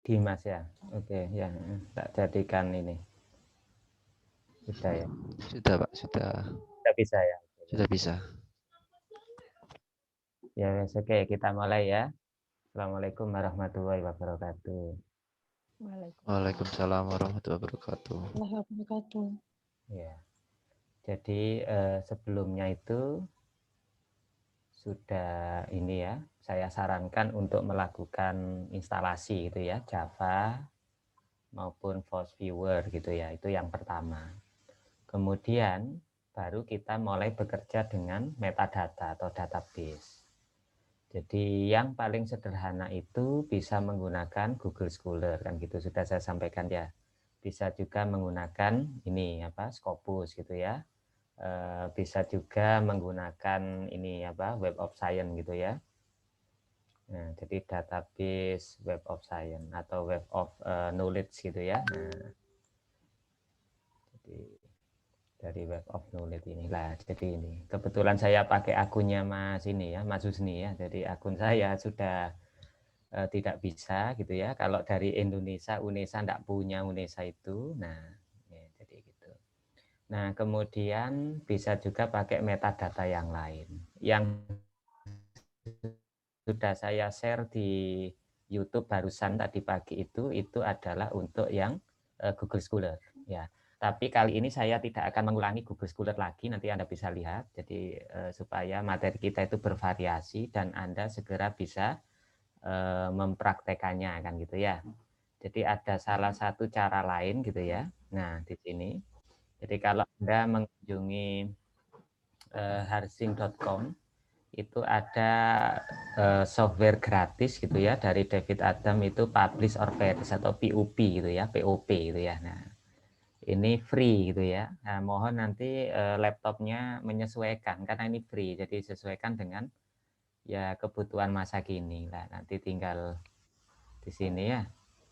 Dimas ya. Oke, ya. Tak jadikan ini. Sudah ya. Sudah Pak, sudah Sudah bisa ya. sudah bisa. Ya, oke, kita mulai ya. Assalamualaikum warahmatullahi wabarakatuh. Waalaikumsalam warahmatullahi wabarakatuh. Wabarakatuh. Ya. Jadi sebelumnya itu sudah ini ya, saya sarankan untuk melakukan instalasi gitu ya, Java maupun Force Viewer gitu ya. Itu yang pertama. Kemudian baru kita mulai bekerja dengan metadata atau database. Jadi yang paling sederhana itu bisa menggunakan Google Scholar kan gitu, sudah saya sampaikan ya. Bisa juga menggunakan ini apa Scopus gitu ya. Bisa juga menggunakan ini apa Web of Science gitu ya. Nah, jadi database Web of Science atau Web of Knowledge gitu ya. Nah, jadi dari Web of Knowledge inilah. Jadi ini kebetulan saya pakai akunnya Mas ini ya, Mas Husni ya. Jadi akun saya sudah tidak bisa gitu ya. Kalau dari Indonesia, UNESA tidak punya UNESA itu. Nah, ya, jadi gitu. Nah, kemudian bisa juga pakai metadata yang lain. Yang sudah saya share di YouTube barusan tadi pagi itu adalah untuk yang Google Scholar ya. Tapi kali ini saya tidak akan mengulangi Google Scholar lagi, nanti Anda bisa lihat. Jadi supaya materi kita itu bervariasi dan Anda segera bisa mempraktekannya kan gitu ya. Jadi ada salah satu cara lain gitu ya. Nah, di sini. Jadi kalau Anda mengunjungi harsing.com itu ada software gratis gitu ya dari David Adam itu Publish or Perish atau POP gitu ya, POP gitu ya. Nah, ini free gitu ya. Nah, mohon nanti laptopnya menyesuaikan karena ini free, jadi sesuaikan dengan ya kebutuhan masa kini lah. Nanti tinggal di sini ya.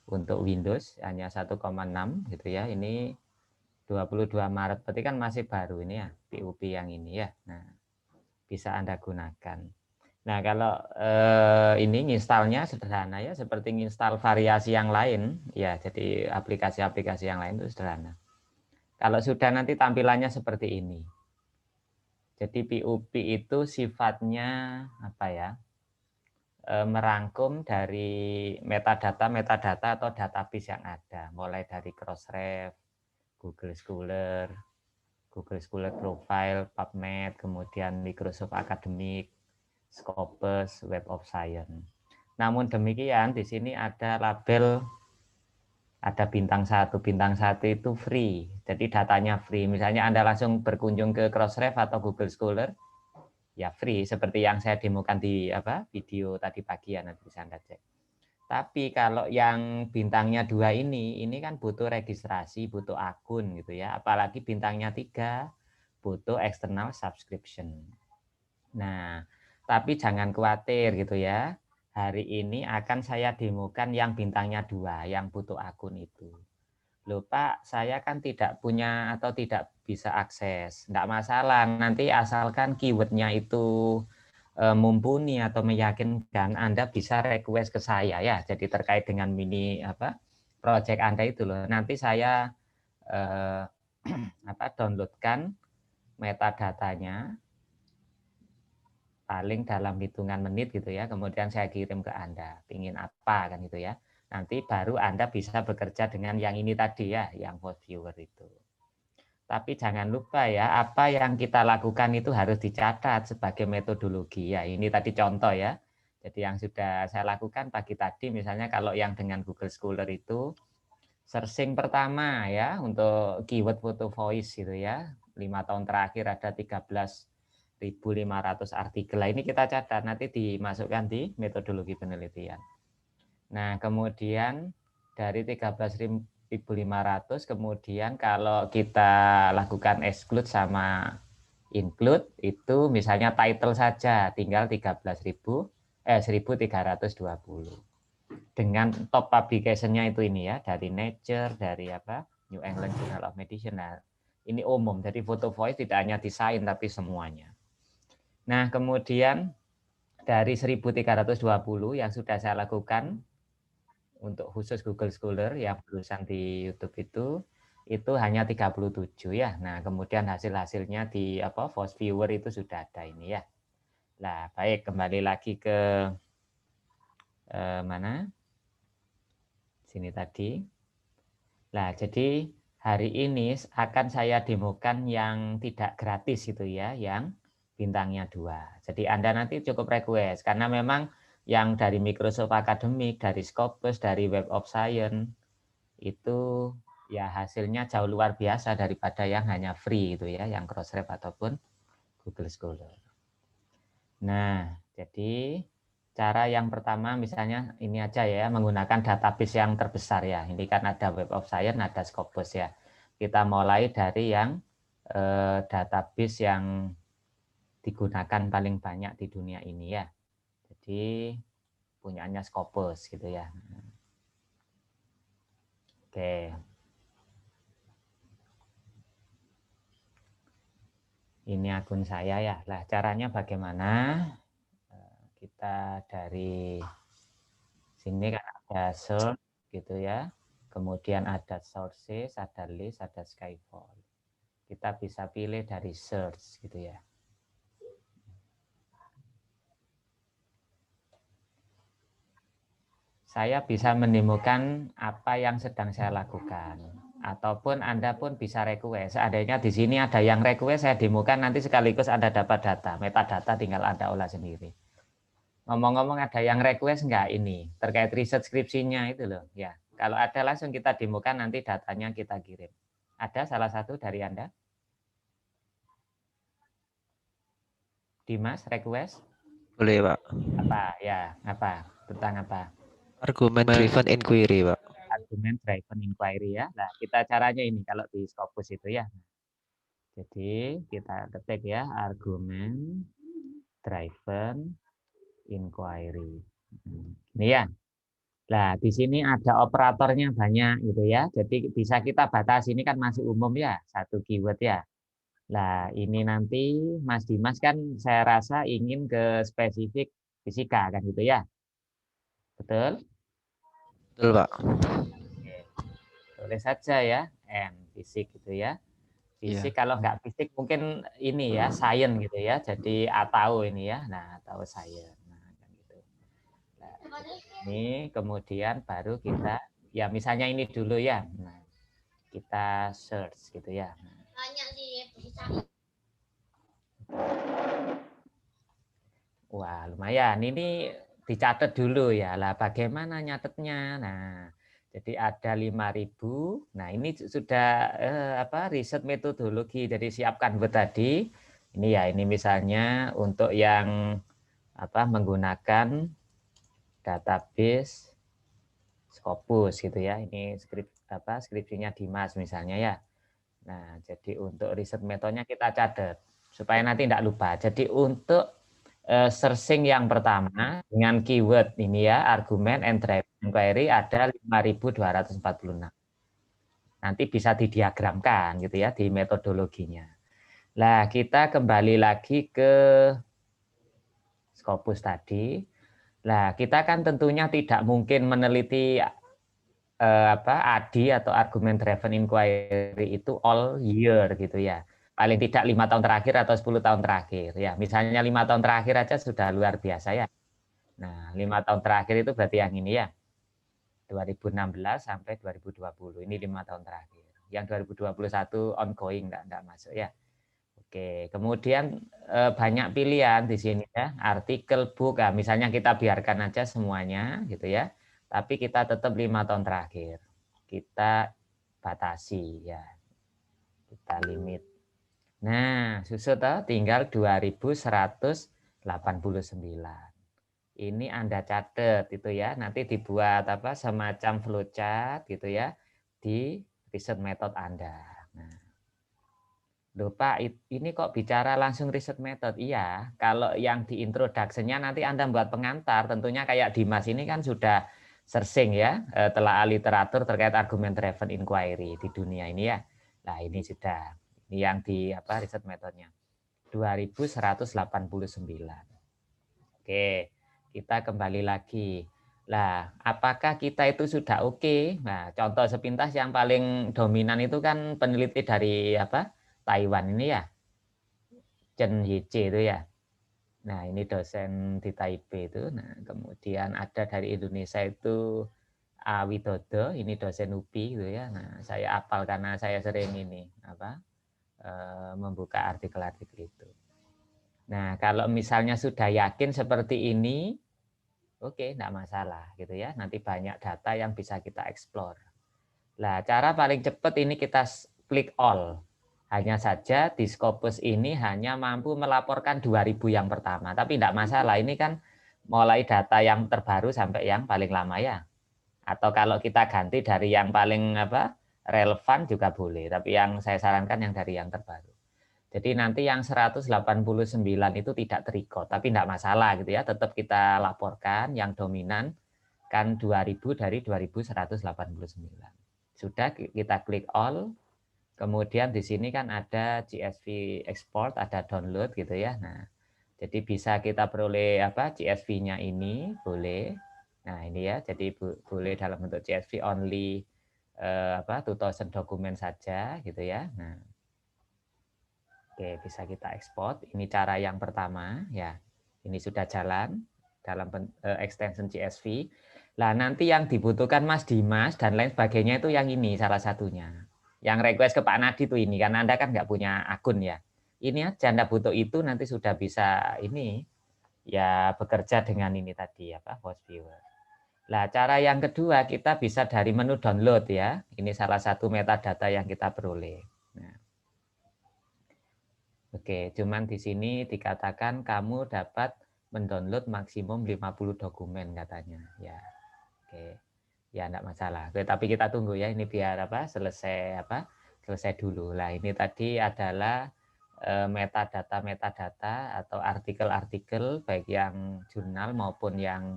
Untuk Windows hanya 1,6 gitu ya. Ini 22 Maret, berarti kan masih baru ini ya, POP yang ini ya. Nah, bisa Anda gunakan. Nah, kalau ini nginstalnya sederhana ya, seperti nginstal variasi yang lain, ya, jadi aplikasi-aplikasi yang lain itu sederhana. Kalau sudah nanti tampilannya seperti ini. Jadi POP itu sifatnya apa ya? Merangkum dari metadata atau database yang ada, mulai dari Crossref, Google Scholar, Google Scholar Profile, PubMed, kemudian Microsoft Academic, Scopus, Web of Science. Namun demikian, di sini ada label, ada bintang satu itu free. Jadi datanya free. Misalnya Anda langsung berkunjung ke Crossref atau Google Scholar, ya free. Seperti yang saya demokan di video tadi pagi ya, nanti bisa Anda cek. Tapi kalau yang bintangnya 2 ini kan butuh registrasi, butuh akun gitu ya. Apalagi bintangnya 3, butuh external subscription. Nah, tapi jangan khawatir gitu ya. Hari ini akan saya demokan yang bintangnya 2, yang butuh akun itu. Loh Pak, saya kan tidak punya atau tidak bisa akses. Tidak masalah, nanti asalkan keywordnya itu mumpuni atau meyakinkan, Anda bisa request ke saya ya. Jadi terkait dengan mini project Anda itu loh. Nanti saya downloadkan metadatanya paling dalam hitungan menit gitu ya, kemudian saya kirim ke Anda, ingin apa kan gitu ya. Nanti baru Anda bisa bekerja dengan yang ini tadi ya, yang Vote Viewer itu. Tapi jangan lupa ya, apa yang kita lakukan itu harus dicatat sebagai metodologi ya. Ini tadi contoh ya. Jadi yang sudah saya lakukan pagi tadi, misalnya kalau yang dengan Google Scholar itu, searching pertama ya, untuk keyword foto voice gitu ya. 5 tahun terakhir ada 13.500 artikel. Nah, ini kita catat, nanti dimasukkan di metodologi penelitian. Nah, kemudian dari 13.500, kemudian kalau kita lakukan exclude sama include, itu misalnya title saja, tinggal 1.320. Dengan top publication-nya itu ini ya, dari Nature, dari New England Journal of Medicine. Nah, ini umum, jadi foto voice tidak hanya desain tapi semuanya. Nah, kemudian dari 1.320 yang sudah saya lakukan untuk khusus Google Scholar yang barusan di YouTube itu hanya 37 ya. Nah, kemudian hasil-hasilnya di Voice Viewer itu sudah ada ini ya. Nah, baik, kembali lagi ke mana? Sini tadi. Nah, jadi hari ini akan saya demokan yang tidak gratis gitu ya, yang bintangnya 2. Jadi Anda nanti cukup request karena memang yang dari Microsoft Academic, dari Scopus, dari Web of Science itu ya hasilnya jauh luar biasa daripada yang hanya free itu ya, yang Crossref ataupun Google Scholar. Nah, jadi cara yang pertama misalnya ini aja ya, menggunakan database yang terbesar ya. Ini kan ada Web of Science, ada Scopus ya. Kita mulai dari yang database yang digunakan paling banyak di dunia ini ya. Jadi punyanya Scopus gitu ya. Oke. Ini akun saya ya. Lah caranya bagaimana? Kita dari sini kan ada search gitu ya. Kemudian ada sources, ada list, ada Skyfall. Kita bisa pilih dari search gitu ya. Saya bisa menemukan apa yang sedang saya lakukan. Ataupun Anda pun bisa request. Seandainya di sini ada yang request, saya demokan nanti sekaligus Anda dapat data. Metadata tinggal Anda olah sendiri. Ngomong-ngomong ada yang request enggak ini? Terkait riset skripsinya itu loh. Ya, kalau ada langsung kita demokan nanti datanya kita kirim. Ada salah satu dari Anda? Dimas request? Boleh, Pak. Apa? Ya, apa? Tentang apa? Argument driven inquiry, Pak. Argument driven inquiry ya. Nah, kita caranya ini kalau di Scopus itu ya. Jadi kita ketik ya argument driven inquiry. Ini ya. Nah, di sini ada operatornya banyak gitu ya. Jadi bisa kita batasi, ini kan masih umum ya, satu keyword ya. Nah, ini nanti Mas Dimas kan saya rasa ingin ke spesifik fisika kan gitu ya. Betul? Betul, Pak. Oke. Boleh saja ya, N fisik gitu ya. Iya. Fisik kalau nggak fisik mungkin ini ya, science gitu ya. Jadi atau ini ya. Nah, atau science. Nah, kan gitu. Nah, ini kemudian baru kita ya misalnya ini dulu ya. Nah, kita search gitu ya. Wah, lumayan. Ini dicatat dulu ya. Lah bagaimana nyatetnya? Nah, jadi ada 5.000. Nah, ini sudah riset metodologi. Jadi siapkan buat tadi. Ini ya, ini misalnya untuk yang menggunakan database Scopus gitu ya. Ini skripsinya Dimas misalnya ya. Nah, jadi untuk riset metodenya kita catat supaya nanti tidak lupa. Jadi untuk searching yang pertama dengan keyword ini ya, argumen and driven inquiry ada 5.246. Nanti bisa didiagramkan gitu ya di metodologinya. Nah, kita kembali lagi ke Scopus tadi. Nah, kita kan tentunya tidak mungkin meneliti ADI atau argument driven inquiry itu all year gitu ya. Paling tidak 5 tahun terakhir atau 10 tahun terakhir ya. Misalnya 5 tahun terakhir aja sudah luar biasa ya. Nah, 5 tahun terakhir itu berarti yang ini ya. 2016 sampai 2020. Ini 5 tahun terakhir. Yang 2021 ongoing enggak masuk ya. Oke, kemudian banyak pilihan di sini ya. Artikel, book, nah, misalnya kita biarkan aja semuanya gitu ya. Tapi kita tetap 5 tahun terakhir. Kita batasi ya. Kita limit. Nah, susut tinggal 2189. Ini Anda catat itu ya, nanti dibuat semacam flowchart gitu ya di riset method Anda. Nah, loh Pak, ini kok bicara langsung riset method? Iya, kalau yang di introduction-nya nanti Anda buat pengantar, tentunya kayak Dimas ini kan sudah searching ya, telaah literatur terkait argument driven inquiry di dunia ini ya. Nah, ini sudah. Ini yang di riset metodenya. 2189. Oke, kita kembali lagi. Lah, apakah kita itu sudah oke? Nah, contoh sepintas yang paling dominan itu kan peneliti dari apa? Taiwan ini ya, Chen Yiche itu ya. Nah, ini dosen di Taipei itu. Nah, kemudian ada dari Indonesia itu A. Widodo, ini dosen UPI gitu ya. Nah, saya apal karena saya sering ini apa? Membuka artikel-artikel itu. Nah, kalau misalnya sudah yakin seperti ini, oke, enggak masalah gitu ya. Nanti banyak data yang bisa kita explore. Nah, cara paling cepat ini kita klik all. Hanya saja di Scopus ini hanya mampu melaporkan 2000 yang pertama, tapi enggak masalah. Ini kan mulai data yang terbaru sampai yang paling lama ya. Atau kalau kita ganti dari yang paling apa? Relevan juga boleh, tapi yang saya sarankan yang dari yang terbaru. Jadi nanti yang 189 itu tidak terikot, tapi enggak masalah gitu ya. Tetap kita laporkan yang dominan kan 2000 dari 2189. Sudah kita klik all, kemudian di sini kan ada CSV export, ada download gitu ya. Nah, jadi bisa kita peroleh apa CSV-nya ini boleh. Nah, ini ya, jadi boleh dalam bentuk CSV only 2000 dokumen saja gitu ya. Nah, oke, bisa kita ekspor. Ini cara yang pertama ya. Ini sudah jalan dalam extension CSV. Nah, nanti yang dibutuhkan Mas Dimas dan lain sebagainya itu yang ini salah satunya. Yang request ke Pak Nadi itu ini, karena Anda kan nggak punya akun ya. Ini aja Anda butuh itu nanti sudah bisa ini ya bekerja dengan ini tadi apa host viewer. Nah, cara yang kedua kita bisa dari menu download ya. Ini salah satu metadata yang kita peroleh. Nah, oke, cuman di sini dikatakan kamu dapat mendownload maksimum 50 dokumen katanya. Ya, oke. Ya, enggak masalah. Oke, tapi kita tunggu ya ini biar apa? Selesai dulu. Lah, ini tadi adalah metadata atau artikel-artikel baik yang jurnal maupun yang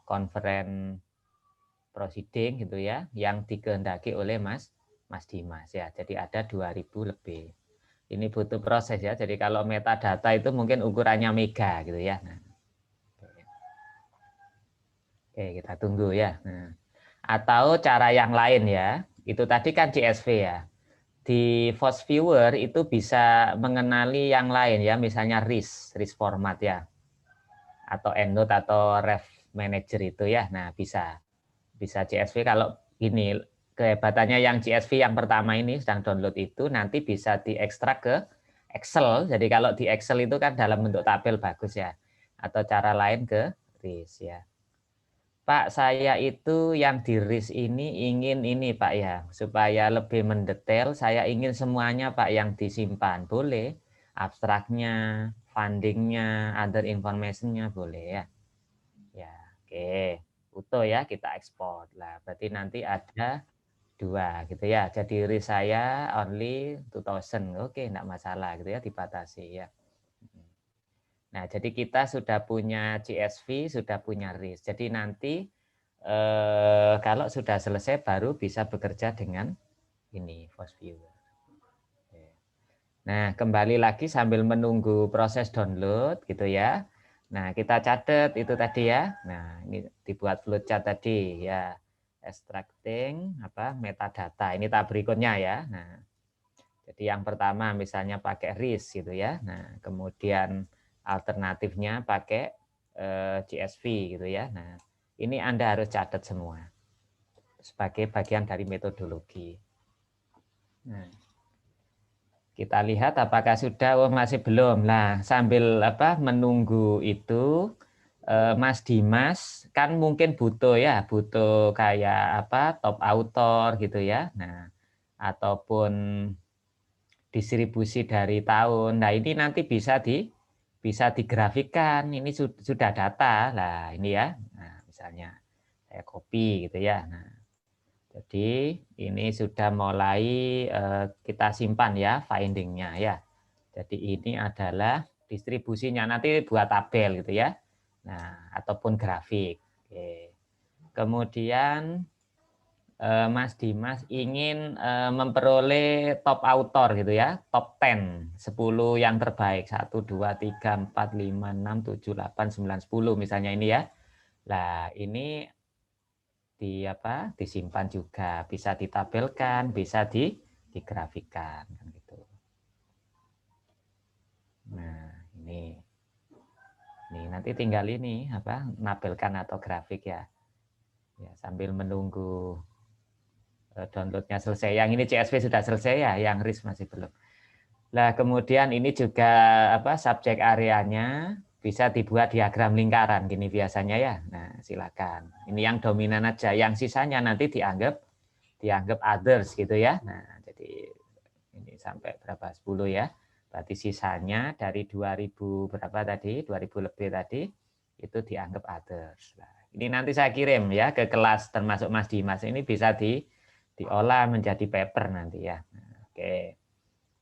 conference proceeding gitu ya, yang dikehendaki oleh Mas Dimas ya. Jadi ada 2000 lebih. Ini butuh proses ya. Jadi kalau metadata itu mungkin ukurannya mega gitu ya. Nah, oke, kita tunggu ya. Nah, atau cara yang lain ya. Itu tadi kan CSV ya. Di Force Viewer itu bisa mengenali yang lain ya, misalnya RIS format ya. Atau EndNote atau Ref Manager itu ya. Nah, bisa CSV kalau gini kehebatannya yang CSV yang pertama ini sedang download itu nanti bisa diekstrak ke Excel. Jadi kalau di Excel itu kan dalam bentuk tabel bagus ya. Atau cara lain ke RIS ya. Pak, saya itu yang di RIS ini ingin ini Pak ya, supaya lebih mendetail saya ingin semuanya Pak yang disimpan. Boleh, abstraknya, fundingnya, other informationnya boleh ya. Ya, oke. Utuh ya kita ekspor. Lah, berarti nanti ada 2 gitu ya. Jadi RIS saya only 2000. Oke, enggak masalah gitu ya dibatasi ya. Nah, jadi kita sudah punya CSV, sudah punya RIS. Jadi nanti kalau sudah selesai baru bisa bekerja dengan ini Force Viewer. Nah, kembali lagi sambil menunggu proses download gitu ya. Nah, kita catat itu tadi ya. Nah, ini dibuat flowchart tadi ya. Extracting metadata. Ini tahap berikutnya ya. Nah, jadi yang pertama misalnya pakai RIS gitu ya. Nah, kemudian alternatifnya pakai CSV gitu ya. Nah, ini Anda harus catat semua sebagai bagian dari metodologi. Nah, kita lihat apakah sudah, oh masih belum. Nah, sambil menunggu itu, Mas Dimas kan mungkin butuh kayak top author gitu ya. Nah, ataupun distribusi dari tahun. Nah, ini nanti bisa digrafikkan. Ini sudah data. Nah, ini ya. Nah, misalnya saya copy gitu ya. Nah, jadi ini sudah mulai kita simpan ya findingnya ya. Jadi ini adalah distribusinya. Nanti buat tabel gitu ya. Nah, ataupun grafik. Oke. Kemudian Mas Dimas ingin memperoleh top author gitu ya, top 10, 10 yang terbaik, 1, 2, 3, 4, 5, 6, 7, 8, 9, 10 misalnya ini ya. Nah, ini disimpan juga, bisa ditabelkan, bisa digrafikan kan gitu. Nah, ini nanti tinggal ini nabelkan atau grafik ya. Ya, sambil menunggu downloadnya selesai. Yang ini CSV sudah selesai ya, yang RIS masih belum. Nah, kemudian ini juga subjek areanya bisa dibuat diagram lingkaran gini biasanya ya. Nah, silakan. Ini yang dominan aja, yang sisanya nanti dianggap others gitu ya. Nah, jadi ini sampai berapa? 10 ya. Berarti sisanya dari 2000 berapa tadi? 2000 lebih tadi itu dianggap others. Nah, ini nanti saya kirim ya ke kelas termasuk Mas Dimas. Ini bisa diolah menjadi paper nanti ya. Nah, oke.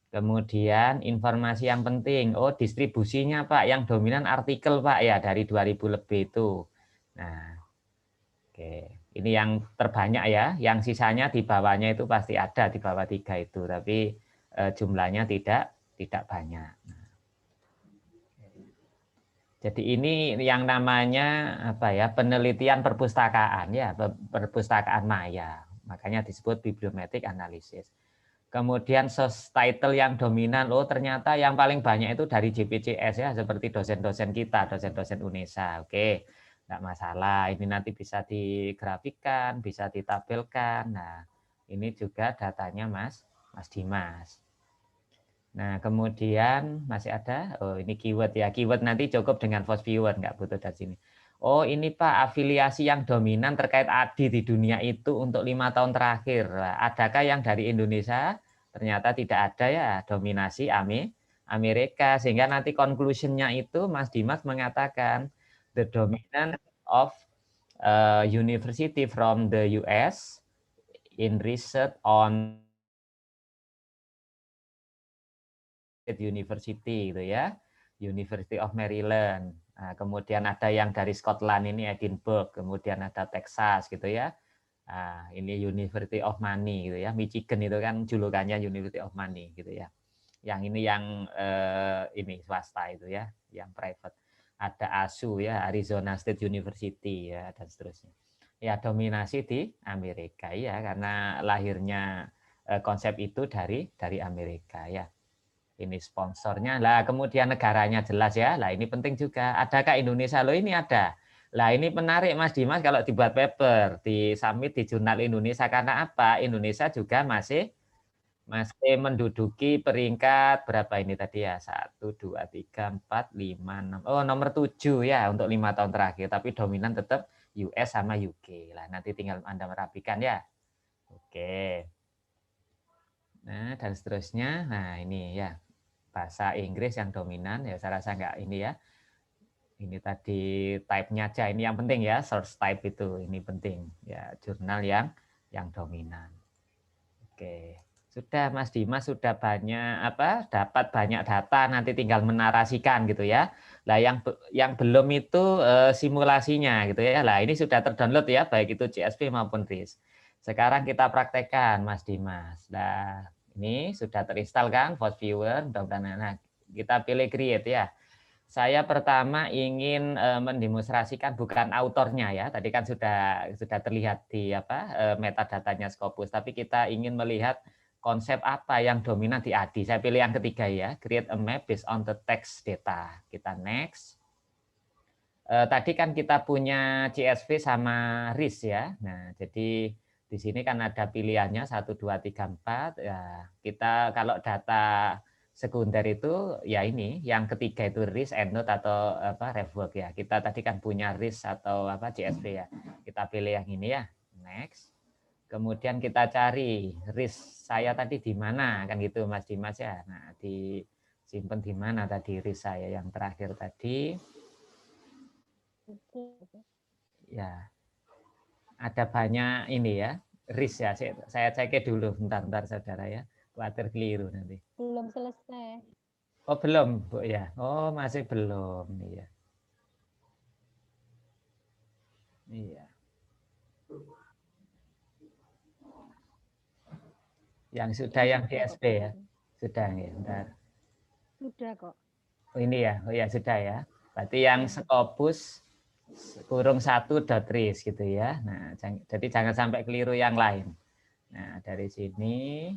Kemudian informasi yang penting, distribusinya Pak, yang dominan artikel Pak ya dari 2000 lebih itu. Nah, oke, ini yang terbanyak ya, yang sisanya di bawahnya itu pasti ada di bawah 3 itu, tapi jumlahnya tidak banyak. Nah, jadi ini yang namanya penelitian perpustakaan ya, perpustakaan maya. Makanya disebut bibliometric analysis. Kemudian source title yang dominan, ternyata yang paling banyak itu dari JPJS ya, seperti dosen-dosen kita, dosen-dosen UNESA. Oke, enggak masalah. Ini nanti bisa digrafikan, bisa ditabelkan. Nah, ini juga datanya Mas Dimas. Nah, kemudian masih ada, ini keyword ya. Keyword nanti cukup dengan force viewer, enggak butuh dari sini. Oh, ini Pak, afiliasi yang dominan terkait ADI di dunia itu untuk 5 tahun terakhir. Adakah yang dari Indonesia? Ternyata tidak ada ya, dominasi Amerika. Sehingga nanti conclusion-nya itu Mas Dimas mengatakan, the dominant of university from the US in research on University gitu ya, University of Maryland. Nah, kemudian ada yang dari Scotland ini Edinburgh, kemudian ada Texas gitu ya. Nah, ini University of Money gitu ya, Michigan itu kan julukannya University of Money gitu ya. Yang ini yang ini swasta itu ya, yang private. Ada ASU ya, Arizona State University ya dan seterusnya. Ya dominasi di Amerika ya, karena lahirnya konsep itu dari Amerika ya. Ini sponsornya. Lah, kemudian negaranya jelas ya. Lah, ini penting juga. Adakah Indonesia? Loh, ini ada. Lah, ini menarik Mas Dimas kalau dibuat paper, di submit di Jurnal Indonesia. Karena apa? Indonesia juga masih menduduki peringkat berapa ini tadi ya? 1, 2, 3, 4, 5, 6. Oh, nomor 7 ya untuk 5 tahun terakhir. Tapi dominan tetap US sama UK. Lah, nanti tinggal Anda merapikan ya. Oke. Nah, dan seterusnya. Nah, ini ya. Bahasa Inggris yang dominan ya, saya rasa enggak ini ya. Ini tadi type-nya aja, ini yang penting ya, source type itu ini penting ya, jurnal yang dominan. Oke, sudah Mas Dimas sudah banyak dapat banyak data, nanti tinggal menarasikan gitu ya. Lah yang belum itu simulasinya gitu ya. Lah ini sudah terdownload ya, baik itu CSV maupun RIS. Sekarang kita praktekkan Mas Dimas. Nah, ini sudah terinstall kan Force Viewer, nah, kita pilih create ya. Saya pertama ingin mendemonstrasikan bukan autornya ya. Tadi kan sudah terlihat di metadatanya Scopus, tapi kita ingin melihat konsep apa yang dominan di ADI. Saya pilih yang ketiga ya, create a map based on the text data. Kita next. Tadi kan kita punya CSV sama RIS ya. Nah, jadi di sini kan ada pilihannya 1, 2, 3, 4. Ya, kita kalau data sekunder itu ya ini, yang ketiga itu RIS, EndNote atau RefWork ya. Kita tadi kan punya RIS atau CSV ya. Kita pilih yang ini ya. Next. Kemudian kita cari RIS saya tadi di mana kan gitu Mas Dimas ya. Nah, disimpan di mana tadi RIS saya yang terakhir tadi. Ya, ada banyak ini ya, RIS ya. Saya cek dulu, bentar saudara ya. Khawatir keliru nanti. Belum selesai. Oh belum, Bu ya. Oh masih belum, iya. Iya. Yang sudah yang DSP ya, sudah ya. Bentar. Sudah kok. Oh ini ya, oh ya sudah ya. Berarti yang Scopus kurung 1.ris gitu ya. Nah, jadi jangan sampai keliru yang lain. Nah, dari sini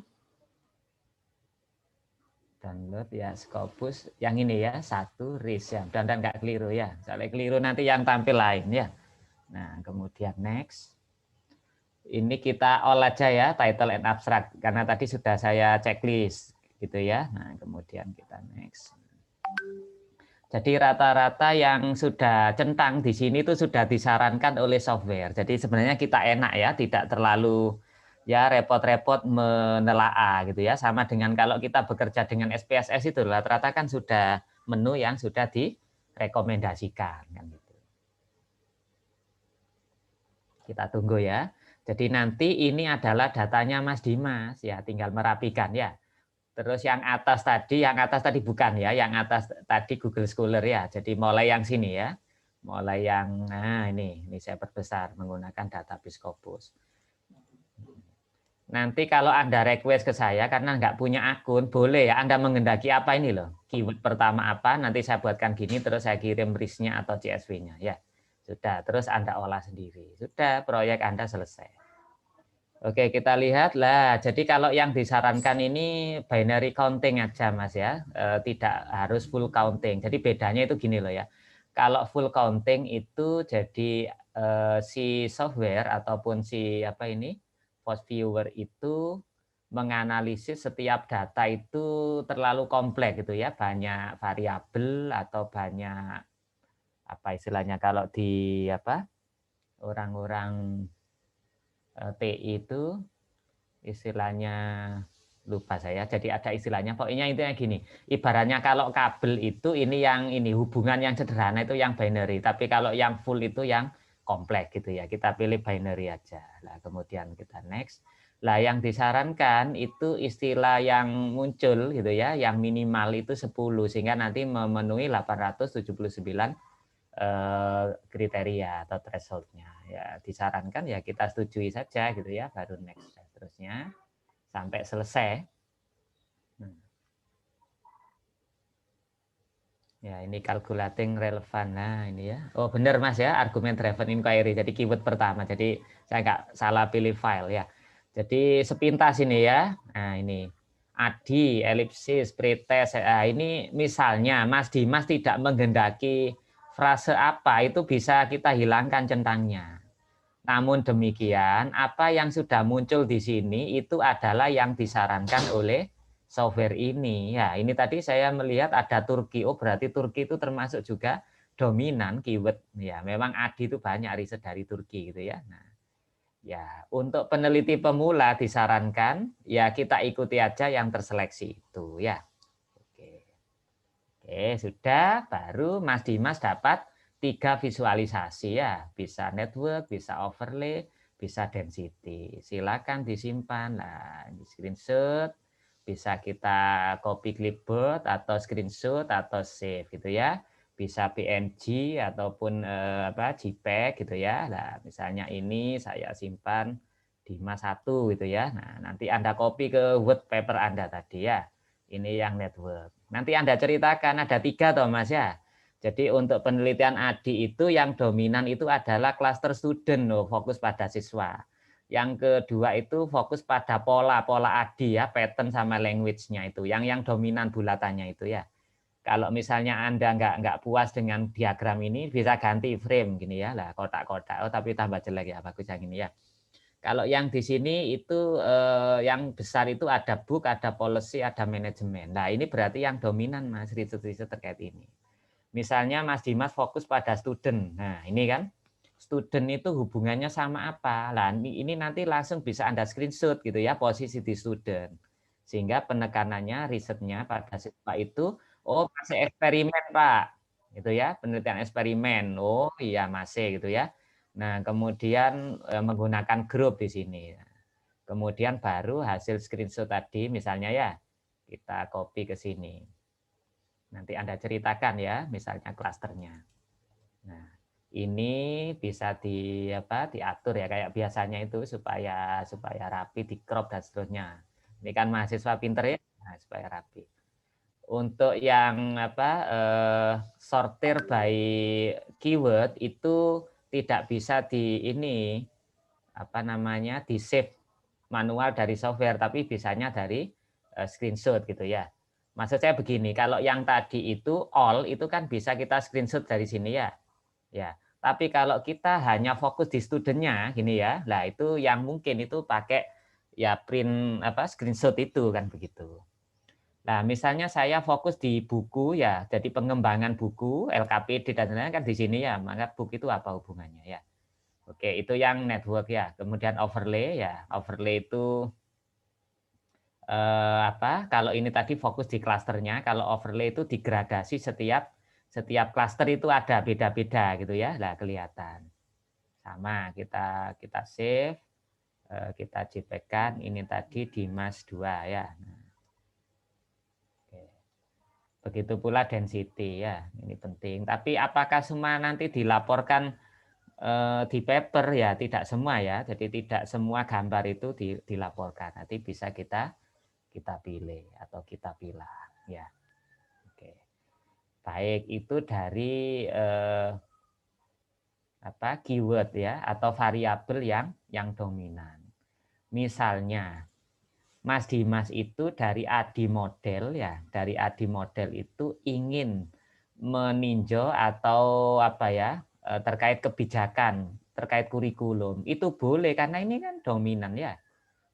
download ya Scopus yang ini ya 1.ris ya. Dan nggak keliru ya. Soalnya keliru nanti yang tampil lain ya. Nah, kemudian next. Ini kita all aja ya, title and abstract karena tadi sudah saya checklist gitu ya. Nah, kemudian kita next. Jadi rata-rata yang sudah centang di sini itu sudah disarankan oleh software. Jadi sebenarnya kita enak ya, tidak terlalu ya repot-repot menelaah gitu ya. Sama dengan kalau kita bekerja dengan SPSS itu rata-rata kan sudah menu yang sudah direkomendasikan kan gitu. Kita tunggu ya. Jadi nanti ini adalah datanya Mas Dimas ya, tinggal merapikan ya. Terus yang atas tadi bukan ya, yang atas tadi Google Scholar ya. Jadi mulai yang sini ya. Mulai yang nah ini saya perbesar menggunakan database Scopus. Nanti kalau Anda request ke saya karena nggak punya akun, boleh ya Anda mengendaki apa ini loh. Keyword pertama apa, nanti saya buatkan gini terus saya kirim RIS-nya atau CSV-nya ya. Sudah, terus Anda olah sendiri. Sudah, proyek Anda selesai. Oke, kita lihat lah. Jadi kalau yang disarankan ini binary counting aja, Mas ya. Tidak harus full counting. Jadi bedanya itu gini loh ya. Kalau full counting itu jadi si software ataupun si apa ini post viewer itu menganalisis setiap data itu terlalu kompleks gitu ya, banyak variabel atau banyak apa istilahnya kalau di apa orang-orang TI itu istilahnya lupa saya. Jadi ada istilahnya. Pokoknya intinya gini. Ibaratnya kalau kabel itu ini hubungan yang sederhana itu yang binary. Tapi kalau yang full itu yang kompleks gitu ya. Kita pilih binary aja. Nah, kemudian kita next. Lah yang disarankan itu istilah yang muncul gitu ya, yang minimal itu 10 sehingga nanti memenuhi 879 kriteria atau thresholdnya ya disarankan ya kita setujui saja gitu ya baru next terusnya sampai selesai. Ya ini calculating relevant. Nah ini ya. Oh benar Mas ya argument driven inquiry. Jadi keyword pertama. Jadi saya nggak salah pilih file ya. Jadi sepintas ini ya. Nah ini adi, elipsis, pretest. Nah, ini misalnya Mas Dimas tidak menghendaki frase apa itu bisa kita hilangkan centangnya. Namun demikian, apa yang sudah muncul di sini itu adalah yang disarankan oleh software ini. Ya, ini tadi saya melihat ada Turki. Oh, berarti Turki itu termasuk juga dominan keyword. Ya, memang ADI itu banyak riset dari Turki gitu ya. Nah, ya, untuk peneliti pemula disarankan ya kita ikuti aja yang terseleksi itu ya. Oke. Oke, sudah baru Mas Dimas dapat 3 visualisasi ya, bisa network, bisa overlay, bisa density. Silakan disimpan. Nah, di screenshot bisa kita copy clipboard atau screenshot atau save gitu ya. Bisa PNG ataupun JPEG gitu ya. Nah, misalnya ini saya simpan Dimas 1 gitu ya. Nah, nanti Anda copy ke Word paper Anda tadi ya. Ini yang network. Nanti Anda ceritakan ada 3 toh Mas ya. Jadi untuk penelitian ADI itu yang dominan itu adalah cluster student loh, fokus pada siswa. Yang kedua itu fokus pada pola ADI ya, pattern sama language-nya itu. Yang dominan bulatannya itu ya. Kalau misalnya Anda nggak puas dengan diagram ini, bisa ganti frame gini ya, lah kotak-kotak. Oh tapi tambah jelek ya, bagus yang ini ya. Kalau yang di sini itu yang besar itu ada book, ada policy, ada manajemen. Nah ini berarti yang dominan Mas riset-riset terkait ini. Misalnya Mas Dimas fokus pada student. Nah ini kan student itu hubungannya sama apa? Nah ini nanti langsung bisa Anda screenshot gitu ya posisi di student. Sehingga penekanannya risetnya pada siswa itu, oh masih eksperimen Pak. Gitu ya, penelitian eksperimen. Oh iya masih gitu ya. Nah, kemudian menggunakan grup di sini. Kemudian baru hasil screenshot tadi misalnya ya, kita copy ke sini. Nanti Anda ceritakan ya, misalnya klasternya. Nah, ini bisa diatur ya kayak biasanya itu supaya rapi, di crop dan seterusnya. Ini kan mahasiswa pinter ya, nah, supaya rapi. Untuk yang sortir by keyword itu tidak bisa di save manual dari software, tapi bisanya dari screenshot gitu ya. Maksud saya begini, kalau yang tadi itu all itu kan bisa kita screenshot dari sini ya. Ya, tapi kalau kita hanya fokus di studentnya gini ya, lah itu yang mungkin itu pakai ya print screenshot itu kan begitu. Nah, misalnya saya fokus di buku ya, jadi pengembangan buku, LKPD dan lain-lain kan di sini ya, maka book itu apa hubungannya ya. Oke, itu yang network ya. Kemudian overlay ya, overlay itu kalau ini tadi fokus di klasternya, kalau overlay itu digradasi setiap klaster itu ada beda-beda gitu ya. Nah, kelihatan. Sama kita save, kita JPEG-kan ini tadi Dimas 2 ya. Nah, oke. Begitu pula density ya, ini penting. Tapi apakah semua nanti dilaporkan di paper ya? Tidak semua ya. Jadi tidak semua gambar itu dilaporkan. Nanti bisa kita pilih atau kita pilah ya. Oke. Baik, itu dari keyword ya atau variabel yang dominan. Misalnya Mas Dimas itu dari ADI model ya, dari ADI model itu ingin meninjau atau terkait kebijakan, terkait kurikulum. Itu boleh karena ini kan dominan ya.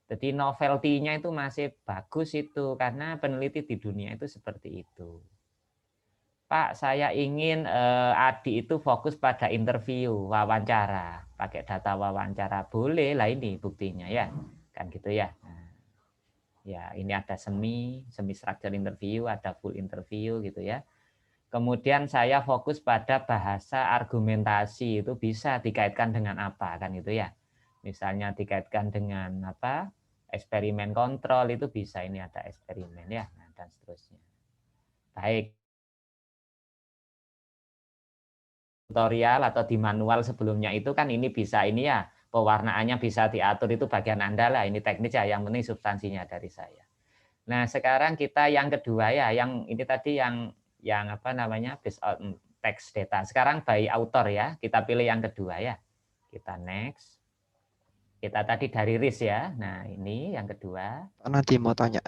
Jadi novelty-nya itu masih bagus itu karena peneliti di dunia itu seperti itu. Pak, saya ingin Adi itu fokus pada interview, wawancara, pakai data wawancara. Boleh lah ini buktinya ya, kan gitu ya. Nah, ya ini ada semi structure interview, ada full interview gitu ya. Kemudian saya fokus pada bahasa argumentasi, itu bisa dikaitkan dengan apa kan itu ya. Misalnya dikaitkan dengan eksperimen kontrol itu bisa, ini ada eksperimen ya, nah, dan seterusnya. Baik. Tutorial atau di manual sebelumnya itu kan ini bisa ini ya, pewarnaannya bisa diatur, itu bagian Anda lah, ini teknis ya, yang penting substansinya dari saya. Nah, sekarang kita yang kedua ya, yang ini tadi yang based on text data. Sekarang by author ya, kita pilih yang kedua ya. Kita next. Kita tadi dari RIS ya. Nah, ini yang kedua. Nanti mau tanya,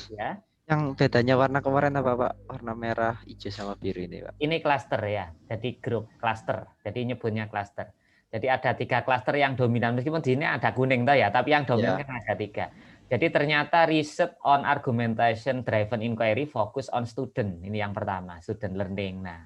Ya. yang bedanya warna kemarin apa Pak? Warna merah, hijau sama biru ini Pak. Ini cluster ya, jadi grup cluster. Jadi nyebutnya cluster. Jadi ada 3 cluster yang dominan, meskipun di sini ada kuning toh ya, tapi yang dominan Ya. kan ada 3. Jadi ternyata research on argumentation driven inquiry fokus on student. Ini yang pertama, student learning. Nah,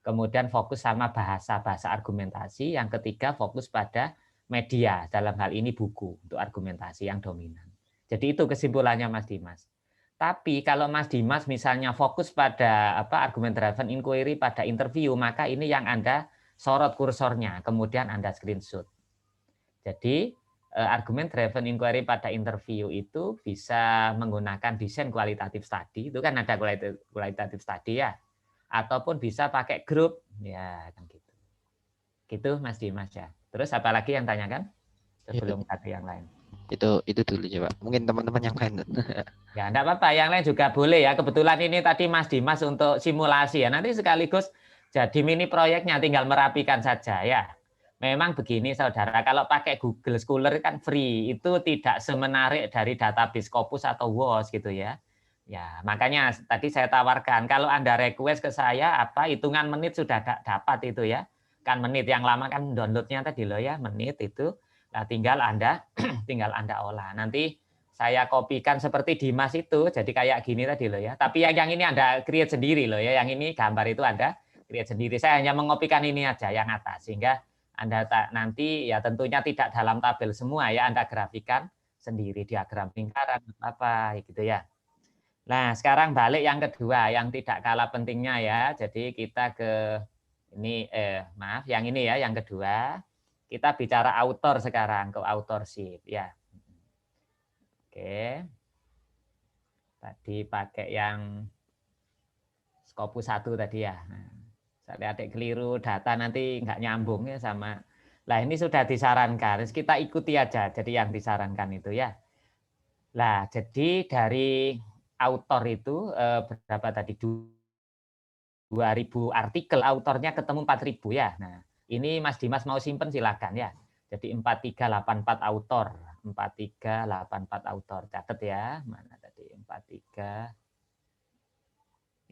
kemudian fokus sama bahasa argumentasi. Yang ketiga fokus pada media, dalam hal ini buku untuk argumentasi yang dominan. Jadi itu kesimpulannya Mas Dimas. Tapi kalau Mas Dimas misalnya fokus pada argumen driven inquiry pada interview, maka ini yang Anda sorot kursornya, kemudian Anda screenshot. Jadi argumen driven inquiry pada interview itu bisa menggunakan desain kualitatif study, itu kan ada kualitatif study ya, ataupun bisa pakai grup, ya kan gitu. Gitu Mas Dimas ya. Terus apalagi yang tanyakan sebelum ada yang lain? Itu dulu ya Pak. Mungkin teman-teman yang lain. Ya, enggak apa-apa. Yang lain juga boleh ya. Kebetulan ini tadi Mas Dimas untuk simulasi ya. Nanti sekaligus jadi mini proyeknya, tinggal merapikan saja ya. Memang begini saudara, kalau pakai Google Scholar kan free, itu tidak semenarik dari database Scopus atau WOS gitu ya. Ya, makanya tadi saya tawarkan, kalau Anda request ke saya hitungan menit sudah dapat itu ya. Kan menit, yang lama kan downloadnya tadi loh ya, menit itu. Nah, tinggal Anda olah. Nanti saya kopikan seperti Dimas itu, jadi kayak gini tadi loh ya. Tapi yang ini Anda create sendiri loh ya, yang ini gambar itu Anda create sendiri. Saya hanya mengopikan ini aja yang atas, sehingga Anda nanti ya tentunya tidak dalam tabel semua ya, Anda grafikan sendiri, diagram lingkaran apa gitu ya. Nah, sekarang balik yang kedua, yang tidak kalah pentingnya ya. Jadi kita ke ini yang ini ya, yang kedua. Kita bicara author sekarang, ke authorship ya. Oke. Tadi pakai yang Scopus 1 tadi ya. Nah, saya adik keliru data nanti nggak nyambung ya sama. Nah, ini sudah disarankan. Kita ikuti aja. Jadi yang disarankan itu ya. Nah, jadi dari autor itu berapa tadi? 2.000 artikel, autornya ketemu 4.000 ya. Nah, ini Mas Dimas mau simpen silakan ya. Jadi 4384 autor, 4384 autor. Catat ya. Mana tadi 43.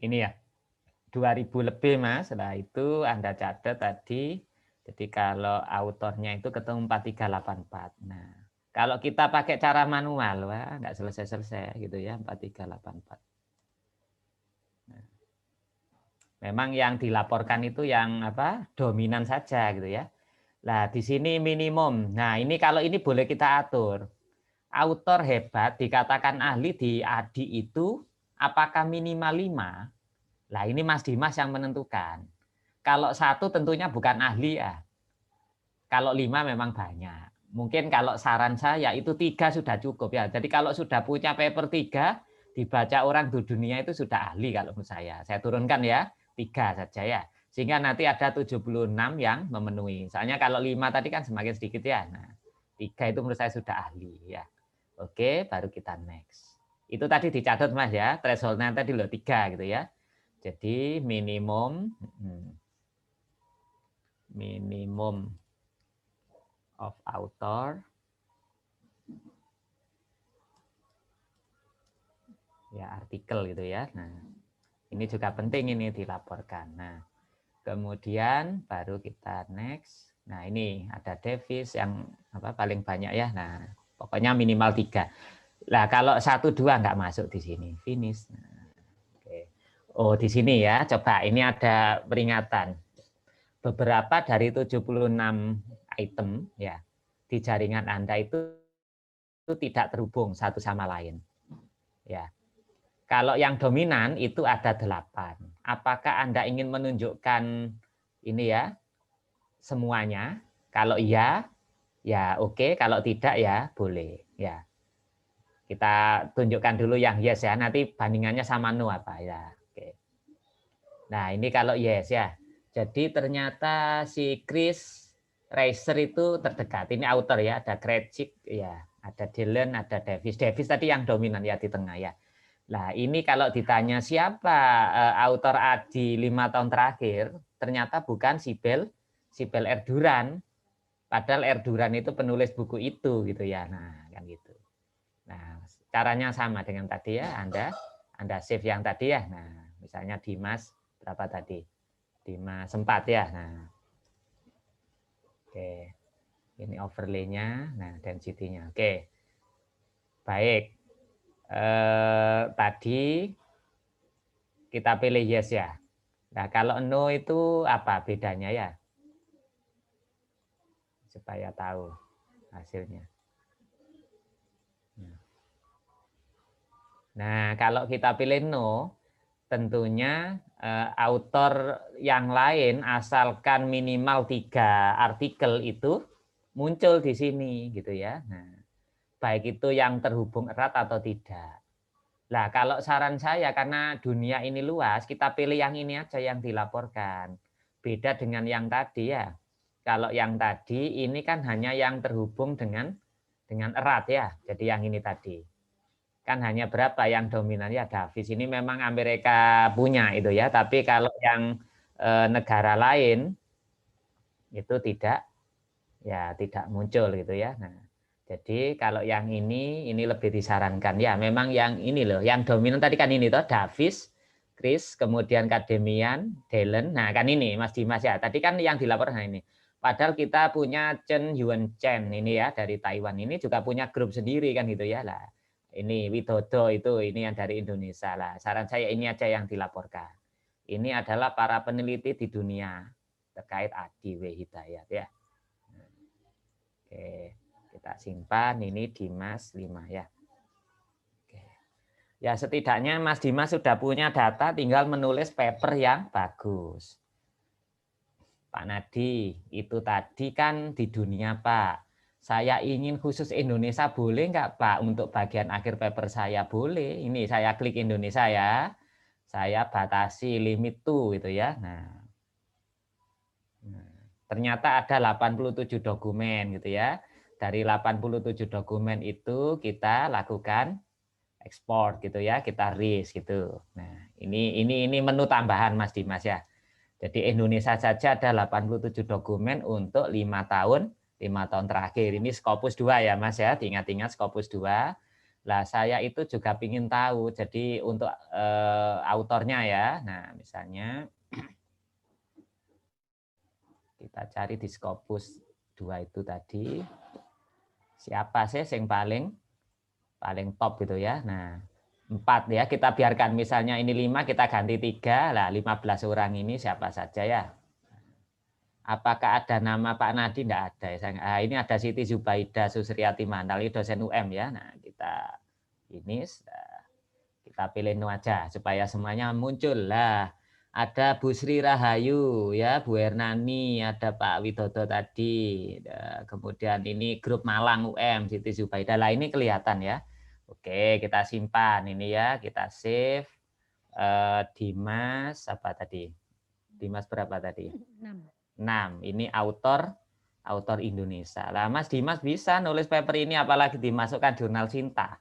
Ini ya. 2.000 lebih Mas. Setelah itu Anda catat tadi. Jadi kalau autornya itu ketemu 4384. Nah, kalau kita pakai cara manual, wah nggak selesai-selesai gitu ya, 4384. Nah, memang yang dilaporkan itu yang apa? Dominan saja gitu ya. Nah, di sini minimum. Nah, ini kalau ini boleh kita atur. Autor hebat dikatakan ahli di ADI itu apakah minimal 5? Nah, ini Mas Dimas yang menentukan. Kalau 1 tentunya bukan ahli ya. Kalau 5 memang banyak. Mungkin kalau saran saya itu 3 sudah cukup ya. Jadi kalau sudah punya paper 3 dibaca orang di dunia itu sudah ahli kalau menurut saya. Saya turunkan ya, 3 saja ya. Sehingga nanti ada 76 yang memenuhi. Soalnya kalau 5 tadi kan semakin sedikit ya. Nah, 3 itu menurut saya sudah ahli ya. Oke, baru kita next. Itu tadi dicatat Mas ya, threshold-nya tadi loh 3 gitu ya. Jadi minimum of author ya artikel gitu ya. Nah, ini juga penting ini dilaporkan. Nah, kemudian baru kita next. Nah, ini ada Davis yang apa paling banyak ya. Nah, pokoknya minimal 3. Nah, kalau 1 2 nggak masuk di sini. Finish. Nah, oke. Oh, di sini ya. Coba ini ada peringatan. Beberapa dari 76 item ya di jaringan Anda itu tidak terhubung satu sama lain. Ya. Kalau yang dominan itu ada 8. Apakah Anda ingin menunjukkan ini ya semuanya? Kalau iya, ya oke. Kalau tidak ya boleh. Ya, kita tunjukkan dulu yang yes ya. Nanti bandingannya sama no apa ya. Oke. Nah ini kalau yes ya. Jadi ternyata si Chris Racer itu terdekat. Ini author ya. Ada Krejcik ya. Ada Dylan, ada Davis. Davis tadi yang dominan ya di tengah ya. Nah, ini kalau ditanya siapa autor Adi 5 tahun terakhir, ternyata bukan Sibel Erduran. Padahal Erduran itu penulis buku itu gitu ya. Nah, kan gitu. Nah, caranya sama dengan tadi ya, Anda save yang tadi ya. Nah, misalnya Dimas berapa tadi? Dimas 4 ya. Nah, oke. Ini overlay-nya, nah density-nya. Oke. Baik. Tadi kita pilih yes ya. Nah, kalau no itu apa bedanya ya? Supaya tahu hasilnya. Nah, kalau kita pilih no, tentunya autor yang lain asalkan minimal 3 artikel itu muncul di sini gitu ya. Nah, baik itu yang terhubung erat atau tidak. Nah, kalau saran saya karena dunia ini luas, kita pilih yang ini aja yang dilaporkan. Beda dengan yang tadi ya. Kalau yang tadi ini kan hanya yang terhubung dengan erat ya. Jadi yang ini tadi. Kan hanya berapa yang dominan ya Davis ini memang Amerika punya itu ya. Tapi kalau yang negara lain itu tidak muncul gitu ya. Nah, jadi kalau yang ini lebih disarankan ya memang yang ini loh, yang dominan tadi kan ini toh Davis, Chris, kemudian Kademian, Dylan. Nah, kan ini Mas Dimas ya. Tadi kan yang dilaporkan ini. Padahal kita punya Chen Yuan Chen ini ya dari Taiwan ini juga punya grup sendiri kan gitu ya lah. Ini Widodo itu ini yang dari Indonesia lah. Saran saya ini aja yang dilaporkan. Ini adalah para peneliti di dunia terkait Adi W. Hidayat ya. Oke, kita simpan ini Dimas 5 ya. Oke. Ya setidaknya Mas Dimas sudah punya data, tinggal menulis paper yang bagus. Pak Nadi, itu tadi kan di dunia Pak. Saya ingin khusus Indonesia boleh nggak Pak untuk bagian akhir paper saya? Boleh. Ini saya klik Indonesia ya. Saya batasi limit tuh gitu ya. Nah, ternyata ada 87 dokumen gitu ya. Dari 87 dokumen itu kita lakukan ekspor gitu ya, kita risk gitu. Nah, ini menu tambahan Mas Dimas ya. Jadi Indonesia saja ada 87 dokumen untuk 5 tahun terakhir. Ini Scopus 2 ya Mas ya, diingat-ingat Scopus 2. Lah saya itu juga ingin tahu, jadi untuk autornya ya. Nah, misalnya kita cari di Scopus 2 itu tadi. Siapa sih yang paling top gitu ya. Nah, 4 ya, kita biarkan misalnya ini 5, kita ganti 3. Lah 15 orang ini siapa saja ya. Apakah ada nama Pak Nadi? Tidak ada. Ini ada Siti Zubaida Susriyati Mandali, dosen UM ya. Nah, kita pilih nu aja supaya semuanya muncul lah. Ada Bu Sri Rahayu ya, Bu Hernani, ada Pak Widodo tadi. Kemudian ini grup Malang UM, Siti Zubaida. Lah ini kelihatan ya. Oke, kita simpan ini ya, kita save. Dimas apa tadi? Dimas berapa tadi? 6. Ini autor Indonesia. Lah Mas Dimas bisa nulis paper ini apalagi dimasukkan jurnal Sinta.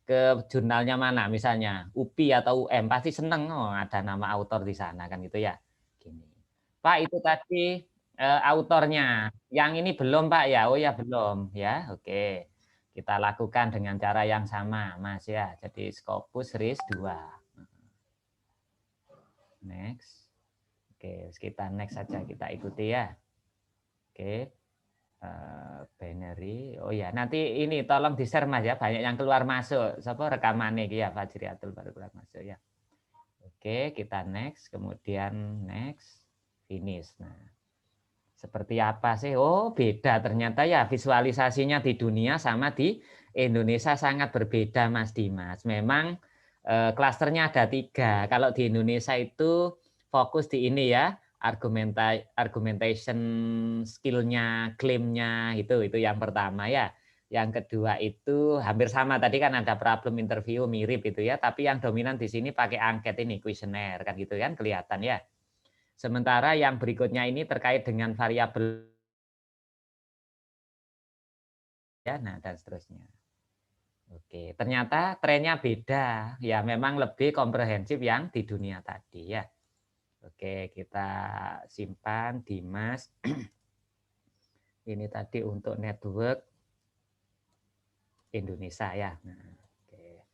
Ke jurnalnya mana misalnya UPI atau UM pasti seneng ada nama autor di sana kan gitu ya. Gini. Pak itu tadi autornya. Yang ini belum Pak ya. Oh ya belum ya. Oke. Kita lakukan dengan cara yang sama Mas ya. Jadi Scopus RIS 2. Next. Oke, kita next saja kita ikuti ya. Oke. Binary. Oh ya, nanti ini tolong di-share Mas ya, banyak yang keluar masuk. Siapa rekamannya ya Fajriatul baru keluar masuk ya. Oke, kita next, kemudian next, finish. Nah, seperti apa sih? Oh, beda ternyata ya visualisasinya di dunia sama di Indonesia sangat berbeda Mas Dimas. Memang klasternya ada 3. Kalau di Indonesia itu fokus di ini ya, argumentation skill-nya, klaimnya itu yang pertama ya. Yang kedua itu hampir sama tadi kan ada problem interview mirip itu ya, tapi yang dominan di sini pakai angket ini kuesioner kan gitu kan kelihatan ya. Sementara yang berikutnya ini terkait dengan variabel ya, nah dan seterusnya. Oke, ternyata trennya beda. Ya memang lebih komprehensif yang di dunia tadi ya. Oke, kita simpan Dimas. Ini tadi untuk network Indonesia ya. Nah, oke.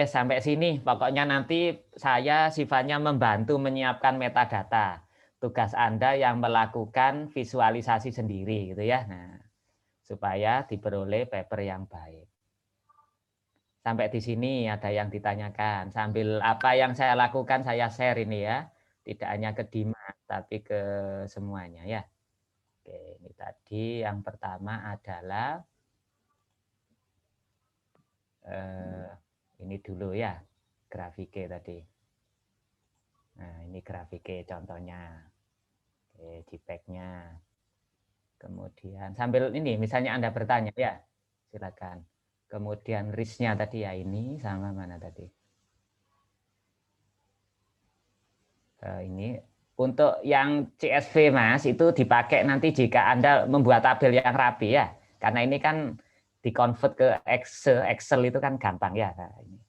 Sampai sini. Pokoknya nanti saya sifatnya membantu menyiapkan metadata. Tugas Anda yang melakukan visualisasi sendiri gitu ya. Nah, supaya diperoleh paper yang baik. Sampai di sini ada yang ditanyakan. Sambil apa yang saya lakukan saya share ini ya. Tidak hanya ke Dimas tapi ke semuanya ya. Oke, ini tadi yang pertama adalah ini dulu ya, grafike tadi. Nah, ini grafike contohnya. Oke, JPEG-nya. Kemudian sambil ini misalnya Anda bertanya ya, silakan. Kemudian RIS-nya tadi ya ini sama mana tadi? Ini untuk yang CSV Mas itu dipakai nanti jika Anda membuat tabel yang rapi ya. Karena ini kan di-convert ke Excel itu kan gampang ya. Nah, ini.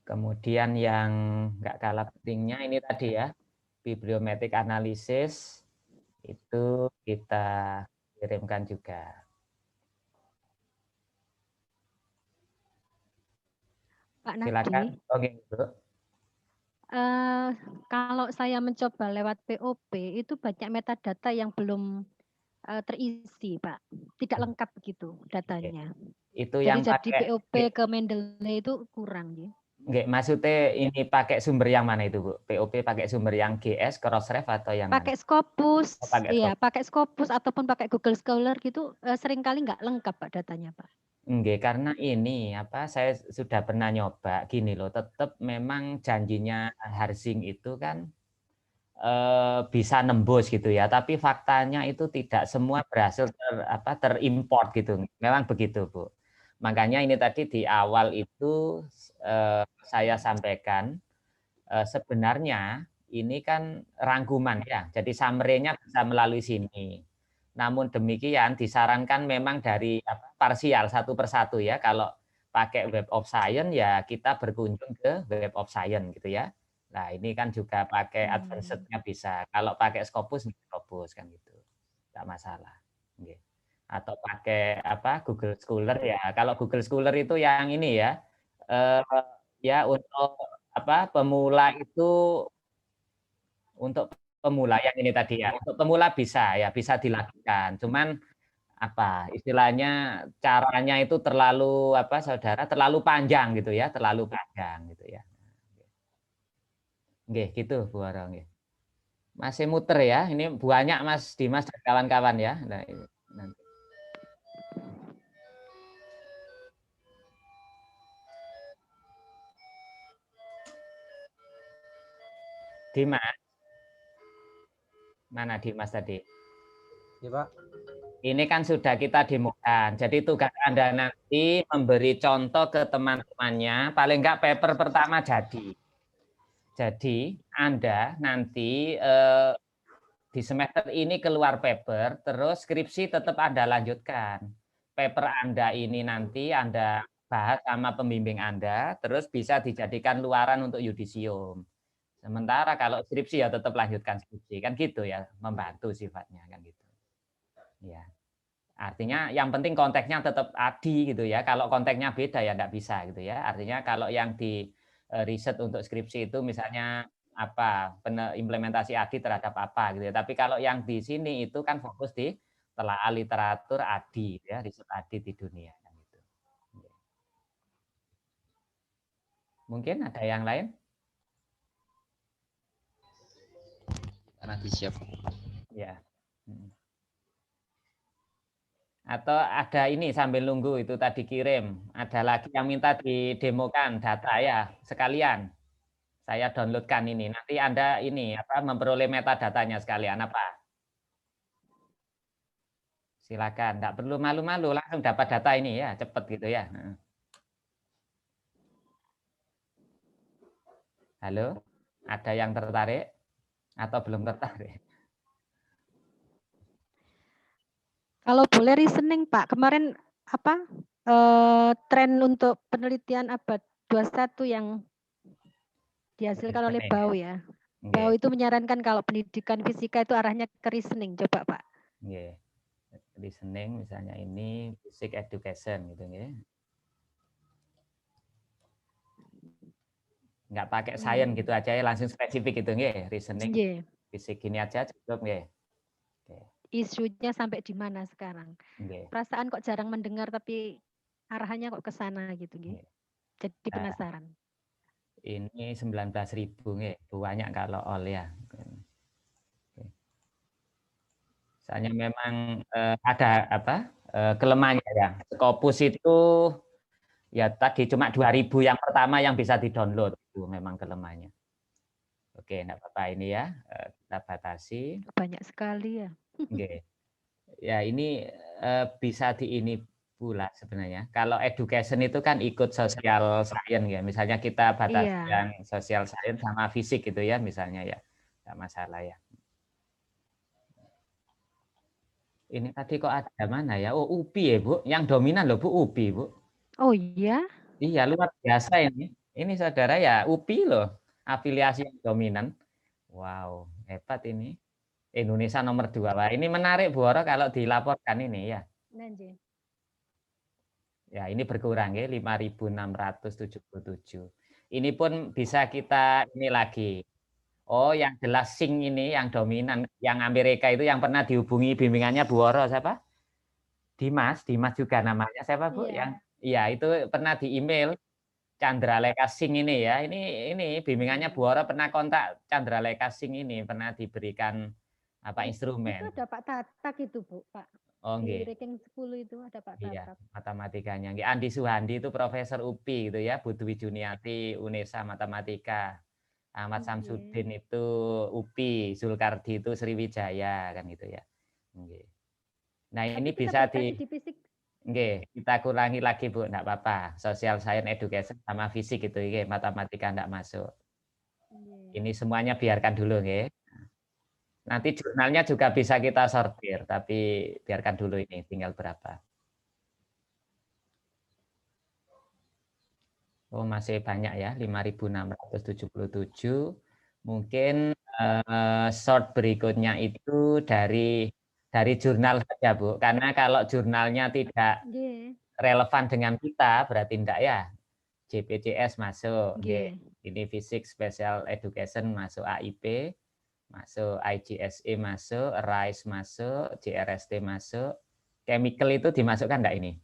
Kemudian yang nggak kalah pentingnya ini tadi ya, bibliometric analysis itu kita kirimkan juga. Pak Nadi, silakan. Oke, Bu. Kalau saya mencoba lewat POP itu banyak metadata yang belum terisi, Pak. Tidak lengkap begitu datanya. Itu Jadi yang pakai POP ke Mendeley itu kurang ya. Nggak, maksudnya ini pakai sumber yang mana itu, Bu? POP pakai sumber yang GS, Crossref atau yang pakai mana? Scopus, Pakai iya, Scopus. pakai Scopus ataupun pakai Google Scholar gitu seringkali nggak lengkap Pak datanya, Pak. Enggak, karena ini saya sudah pernah nyoba gini loh, tetap memang janjinya Harzing itu kan bisa nembus gitu ya, tapi faktanya itu tidak semua berhasil terimport gitu. Memang begitu, Bu. Makanya ini tadi di awal itu saya sampaikan sebenarnya ini kan rangkuman ya. Jadi summary-nya bisa melalui sini. Namun demikian disarankan memang dari parsial satu persatu ya. Kalau pakai Web of Science ya kita berkunjung ke Web of Science gitu ya. Nah ini kan juga pakai advanced-nya bisa. Kalau pakai Scopus kan gitu, nggak masalah. Oke. Atau pakai Google Scholar ya. Kalau Google Scholar itu yang ini ya, ya untuk pemula itu, untuk pemula yang ini tadi ya, untuk pemula bisa ya, bisa dilakukan. Cuman istilahnya caranya itu terlalu saudara, terlalu panjang gitu ya, terlalu panjang gitu ya. Nggih, gitu Bu Oro nggih. Masih muter ya, ini banyak Mas Dimas dan kawan-kawan ya. Nah, nanti. Dimas, mana Dimas tadi? Ya Pak. Ini kan sudah kita demokan. Jadi tugas Anda nanti memberi contoh ke teman-temannya, paling enggak paper pertama jadi. Jadi Anda nanti di semester ini keluar paper, terus skripsi tetap Anda lanjutkan. Paper Anda ini nanti Anda bahas sama pembimbing Anda, terus bisa dijadikan luaran untuk yudisium. Sementara kalau skripsi ya tetap lanjutkan skripsi, kan gitu ya, membantu sifatnya kan gitu. Ya. Artinya yang penting konteksnya tetap ADI gitu ya. Kalau konteksnya beda ya nggak bisa gitu ya. Artinya kalau yang di riset untuk skripsi itu misalnya implementasi ADI terhadap apa gitu ya. Tapi kalau yang di sini itu kan fokus di telaah literatur ADI ya, riset ADI di dunia gitu. Mungkin ada yang lain? Nanti siap. Ya. Atau ada ini sambil nunggu itu tadi kirim, ada lagi yang minta didemokan data ya sekalian. Saya downloadkan ini. Nanti Anda ini memperoleh metadatanya sekalian Silakan, enggak perlu malu-malu, langsung dapat data ini ya, cepat gitu ya. Halo, ada yang tertarik atau belum tertarik? Kalau boleh reasoning Pak, kemarin tren untuk penelitian abad 21 yang dihasilkan oleh Bau ya. Bau itu menyarankan kalau pendidikan fisika itu arahnya ke reasoning, coba Pak. Nggih. Listening misalnya ini basic education gitu ya. Nggak pakai science gitu aja ya, langsung spesifik gitu nggih, reasoning. Fisik gini aja cukup nggih. Isunya sampai di mana sekarang? Perasaan kok jarang mendengar tapi arahannya kok ke sana gitu nggih. Jadi penasaran. Ini 19.000 nggih, banyak kalau all ya. Soalnya memang ada kelemahannya ya. Scopus itu ya tadi cuma 2.000 yang pertama yang bisa di-download, itu memang kelemahannya. Oke, enggak apa-apa ini ya, kita batasi. Banyak sekali ya. Oke. Ya ini bisa di ini pula sebenarnya. Kalau education itu kan ikut social science ya. Misalnya kita batasi yang social science sama fisik gitu ya misalnya ya. Enggak masalah ya. Ini tadi kok ada mana ya? Oh, UPI ya, Bu. Yang dominan loh, Bu, UPI, Bu. Oh iya? Iya, luar biasa ini. Ini saudara ya, UPI loh. Afiliasi yang dominan. Wow, hebat ini. Indonesia nomor 2. Wah, ini menarik, Bu Oro, kalau dilaporkan ini ya. Ya, ini berkurang ya, 5.677. Ini pun bisa kita ini lagi. Oh, yang jelas Sing ini yang dominan, yang Amerika itu yang pernah dihubungi bimbingannya Bu Oro siapa? Dimas juga namanya siapa Bu? Yang iya itu pernah di email Chandra Leka Sing ini ya. Ini bimbingannya Bu Oro pernah kontak Chandra Leka Sing ini, pernah diberikan instrumen. Itu ada Pak Tatak itu Bu, Pak. Oh, di ranking 10 itu ada Pak Tatak. Iya, matematikanya. Andi Suhandi itu Profesor UPI gitu ya, Budwi Juniati UNESA Matematika. Ahmad Samsudin itu UPI, Zulkardi itu Sriwijaya kan gitu ya. Nah, ini bisa kita kurangi lagi Bu, enggak apa-apa. Social Science Education sama fisik itu ya, matematika enggak masuk. Ini semuanya biarkan dulu nggih. Nanti jurnalnya juga bisa kita sortir, tapi biarkan dulu ini tinggal berapa. Oh, masih banyak ya, 5.677. Mungkin short berikutnya itu dari jurnal saja, Bu. Karena kalau jurnalnya tidak relevan dengan kita, berarti enggak ya. JPCS masuk, ini Fisik Special Education masuk AIP, masuk IGSE masuk, RISE masuk, JRST masuk. Chemical itu dimasukkan enggak ini?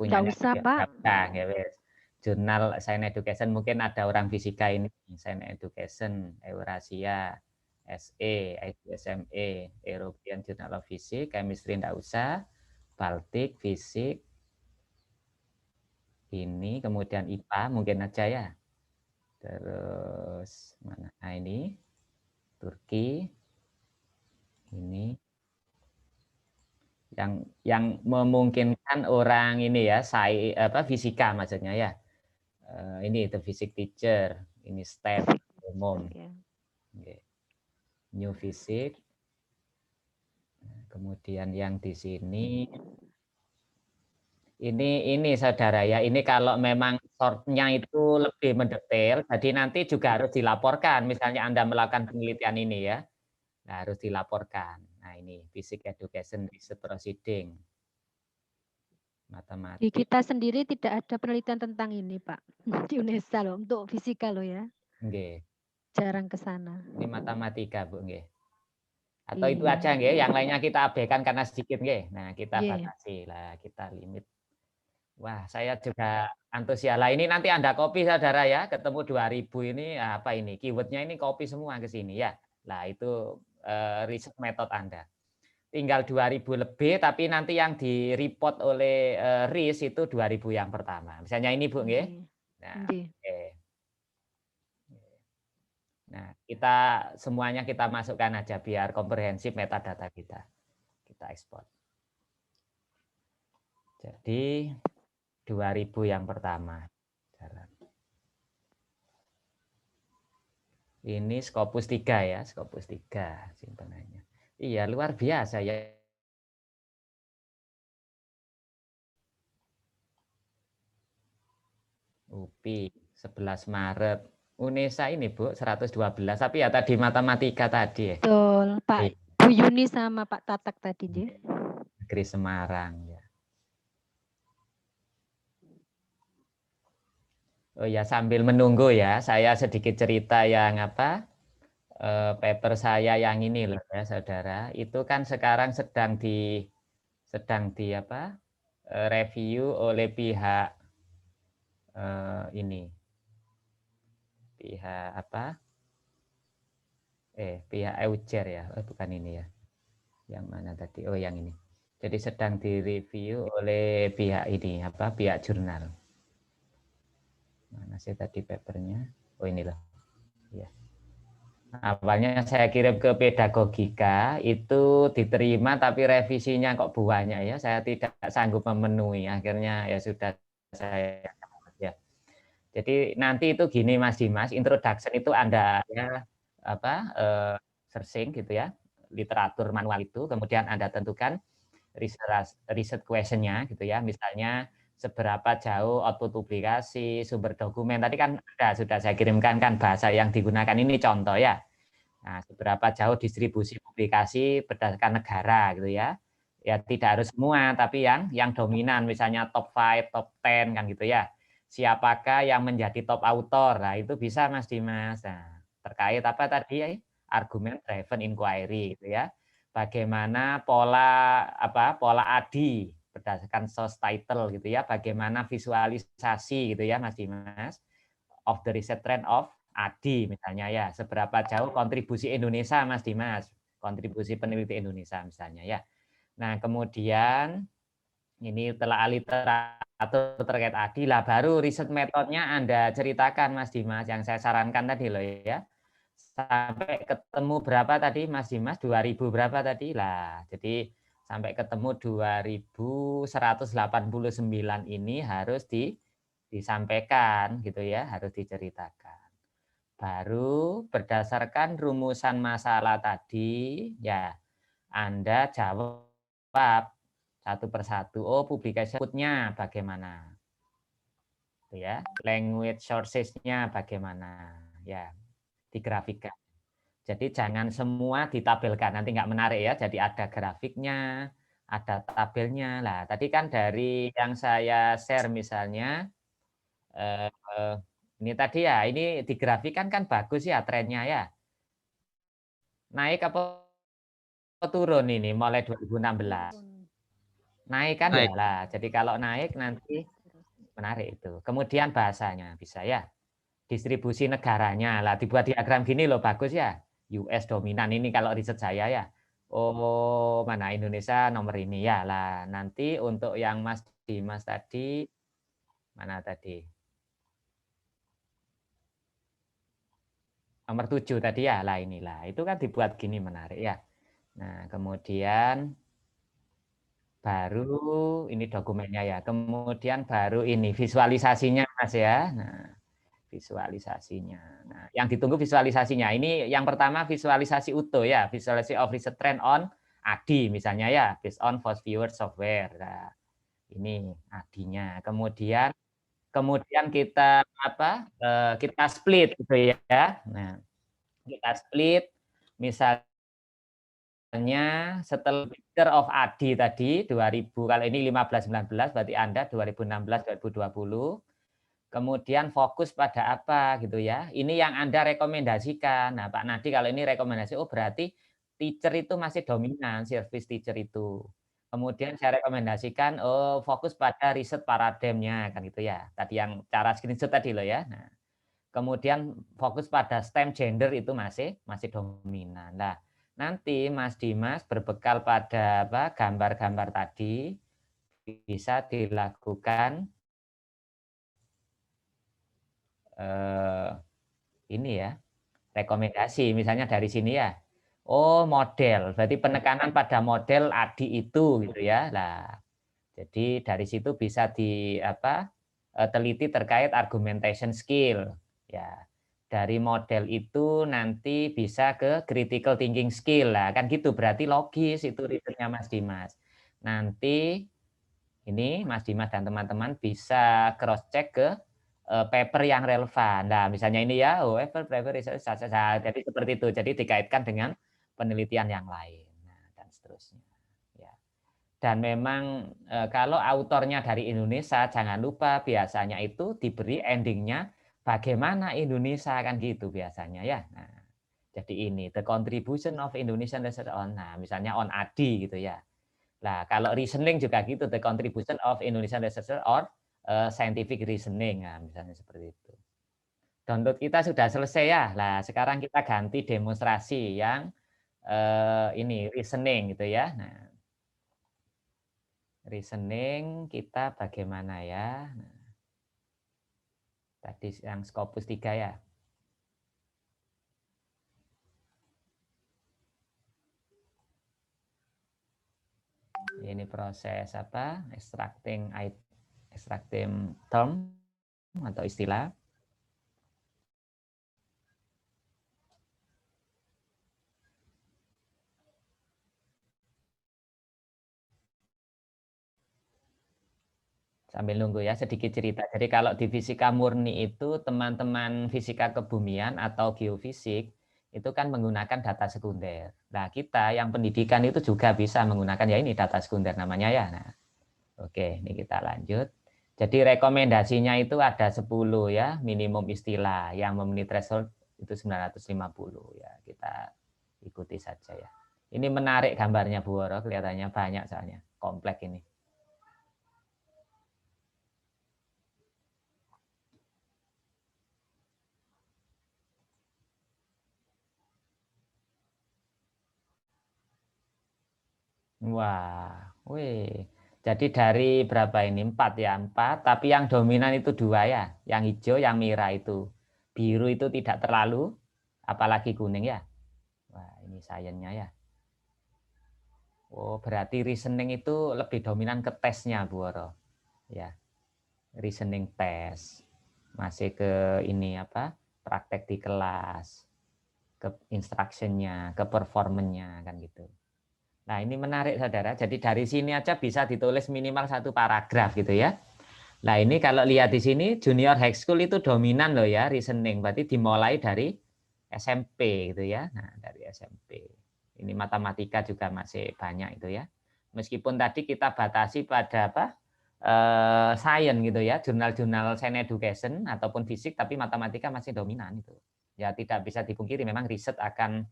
Enggak usah, Pak. Ya, wes. Jurnal Science Education mungkin ada orang fisika ini, Science Education, Eurasia, SE, IGSME, European Journal of Physics, Chemistry enggak usah, Baltic, Fisik, ini kemudian IPA mungkin aja ya. Terus mana? Nah, ini Turki. Ini yang memungkinkan orang ini ya, fisika maksudnya ya. Ini itu fisik teacher, ini STEM umum. New Fisik. Kemudian yang di sini ini saudara ya, ini kalau memang sortnya itu lebih mendetail, jadi nanti juga harus dilaporkan. Misalnya Anda melakukan penelitian ini ya, nah, harus dilaporkan. Nah ini Physics Education Research Proceeding, matematik. Di kita sendiri tidak ada penelitian tentang ini, Pak. Di UNESA loh, untuk fisika loh ya. Nggih. Jarang ke sana. Ini matematika, Bu, nggih. Atau itu aja nggih, yang lainnya kita abaikan karena sedikit nggih. Nah, kita batasi lah, kita limit. Wah, saya juga antusias. Lah ini nanti Anda copy saudara ya, ketemu 2000 ini apa ini? Keywordnya ini copy semua ke sini ya. Lah itu riset metode Anda. Tinggal 2000 lebih, tapi nanti yang di-report oleh RIS itu 2000 yang pertama. Misalnya ini Bu nggih. Nah, nah, kita semuanya kita masukkan aja biar komprehensif metadata kita. Kita ekspor. Jadi 2000 yang pertama. Ini Scopus 3 ya, Scopus 3 simpanannya. Iya, luar biasa ya. UPI 11 Maret. UNESA ini Bu 112, tapi ya tadi matematika tadi ya. Betul, Pak Bu Yuni sama Pak Tatak tadi ya. Negeri Semarang ya. Oh ya, sambil menunggu ya, saya sedikit cerita yang paper saya yang ini loh ya, saudara. Itu kan sekarang sedang di review oleh pihak ini. Pihak pihak EUJER ya. Bukan ini ya. Yang mana tadi? Oh, yang ini. Jadi sedang direview oleh pihak ini, pihak jurnal. Mana sih tadi papernya? Oh, inilah. Ya. Awalnya saya kirim ke pedagogika, itu diterima tapi revisinya kok banyak ya. Saya tidak sanggup memenuhi. Akhirnya ya sudah saya ya. Jadi nanti itu gini Mas Dimas, introduction itu Anda ya searching gitu ya, literatur manual itu, kemudian Anda tentukan research question-nya gitu ya, misalnya seberapa jauh output publikasi, sumber dokumen, tadi kan sudah saya kirimkan kan bahasa yang digunakan ini contoh ya. Nah, seberapa jauh distribusi publikasi berdasarkan negara gitu ya. Ya tidak harus semua, tapi yang dominan misalnya top 5, top 10 kan gitu ya. Siapakah yang menjadi top author? Nah, itu bisa Mas Dimas. Nah, terkait apa tadi ya? Argument driven inquiry gitu ya. Bagaimana pola ADI berdasarkan source title gitu ya. Bagaimana visualisasi gitu ya Mas Dimas of the research trend of ADI misalnya ya. Seberapa jauh kontribusi Indonesia Mas Dimas? Kontribusi peneliti Indonesia misalnya ya. Nah, kemudian ini telah literatur terkait ADI lah, baru riset metodenya Anda ceritakan Mas Dimas yang saya sarankan tadi loh ya. Sampai ketemu berapa tadi Mas Dimas? 2000 berapa tadi lah. Jadi sampai ketemu 2189 ini harus disampaikan gitu ya, harus diceritakan. baru berdasarkan rumusan masalah tadi, ya Anda jawab satu persatu. Oh, publication output-nya bagaimana? Ya, language sources-nya bagaimana? Ya, digrafikkan. Jadi jangan semua ditabelkan, nanti nggak menarik ya. Jadi ada grafiknya, ada tabelnya. Lah, tadi kan dari yang saya share misalnya, ini tadi ya, ini digrafikkan kan bagus ya trennya ya. Naik apa turun ini mulai 2016? Naik kan ya Naik. lah. Jadi kalau naik nanti menarik itu. Kemudian bahasanya bisa ya. Distribusi negaranya lah dibuat diagram gini loh bagus ya. US dominan ini kalau riset saya ya. Oh, mana Indonesia nomor ini ya lah. Nanti untuk yang Mas Dimas tadi mana tadi? Nomor 7 tadi ya lah inilah. Itu kan dibuat gini menarik ya. Nah, kemudian baru ini dokumennya ya. Kemudian baru ini visualisasinya Mas ya. Nah, visualisasinya. Nah, yang ditunggu visualisasinya. Ini yang pertama visualisasi utuh ya, visualisasi of research trend on ADI misalnya ya, based on Force Viewer software. Nah, ini ADI-nya. Kemudian kita apa? Kita split gitu ya. Nah, kita split misalnya setelah picture of ADI tadi 2000 kalau ini 15-19 berarti Anda 2016-2020. Kemudian fokus pada apa gitu ya. Ini yang Anda rekomendasikan. Nah, Pak Nadi kalau ini rekomendasi, oh berarti teacher itu masih dominan, service teacher itu. Kemudian saya rekomendasikan, oh fokus pada riset paradigmnya kan gitu ya. Tadi yang cara screenshot tadi loh ya. Nah, kemudian fokus pada STEM gender itu masih dominan. Nah, nanti Mas Dimas berbekal pada apa gambar-gambar tadi bisa dilakukan ini ya, rekomendasi misalnya dari sini ya. Oh, model. Berarti penekanan pada model ADI itu gitu ya. Lah, jadi dari situ bisa di apa? Teliti terkait argumentation skill ya. Dari model itu nanti bisa ke critical thinking skill lah, kan gitu. Berarti logis itu risetnya Mas Dimas. Nanti ini Mas Dimas dan teman-teman bisa cross check ke paper yang relevan. Nah, misalnya ini ya, paper research, jadi seperti itu. Jadi dikaitkan dengan penelitian yang lain, nah, dan seterusnya. Ya. Dan memang kalau autornya dari Indonesia, jangan lupa biasanya itu diberi endingnya bagaimana Indonesia kan gitu biasanya ya. Nah, jadi ini the contribution of Indonesian research on, nah misalnya on ADI gitu ya. Nah, kalau reasoning juga gitu, the contribution of Indonesian researcher or scientific reasoning, nah, misalnya seperti itu. Download kita sudah selesai ya. Nah, sekarang kita ganti demonstrasi yang ini reasoning gitu ya. Nah, reasoning kita bagaimana ya? Nah, tadi yang Scopus 3 ya. Ini proses apa? Extracting term atau istilah. Sambil nunggu ya, sedikit cerita. Jadi kalau di fisika murni itu teman-teman fisika kebumian atau geofisik itu kan menggunakan data sekunder. Nah, kita yang pendidikan itu juga bisa menggunakan ya ini data sekunder namanya ya. Nah, oke, ini kita lanjut. Jadi rekomendasinya itu ada 10 ya, minimum istilah yang memenuhi threshold itu 950 ya. Kita ikuti saja ya. Ini menarik gambarnya Bu Woro, kelihatannya banyak soalnya, kompleks ini. Wah, wih. Jadi dari berapa ini? 4 ya, 4. Tapi yang dominan itu 2 ya. Yang hijau, yang merah itu. Biru itu tidak terlalu, apalagi kuning ya. Wah, ini sainsnya ya. Oh, berarti reasoning itu lebih dominan ke tesnya, Bu Woro. Ya, reasoning test. Masih ke ini apa? praktek di kelas, ke instruction-nya, ke performance-nya kan gitu. Nah, ini menarik saudara. Jadi dari sini aja bisa ditulis minimal 1 paragraf gitu ya. Nah, ini kalau lihat di sini junior high school itu dominan loh ya reasoning. Berarti dimulai dari SMP gitu ya. Nah, dari SMP. Ini matematika juga masih banyak itu ya. Meskipun tadi kita batasi pada apa? Science gitu ya, jurnal-jurnal science education ataupun fisik, tapi matematika masih dominan itu. Ya tidak bisa dipungkiri memang riset akan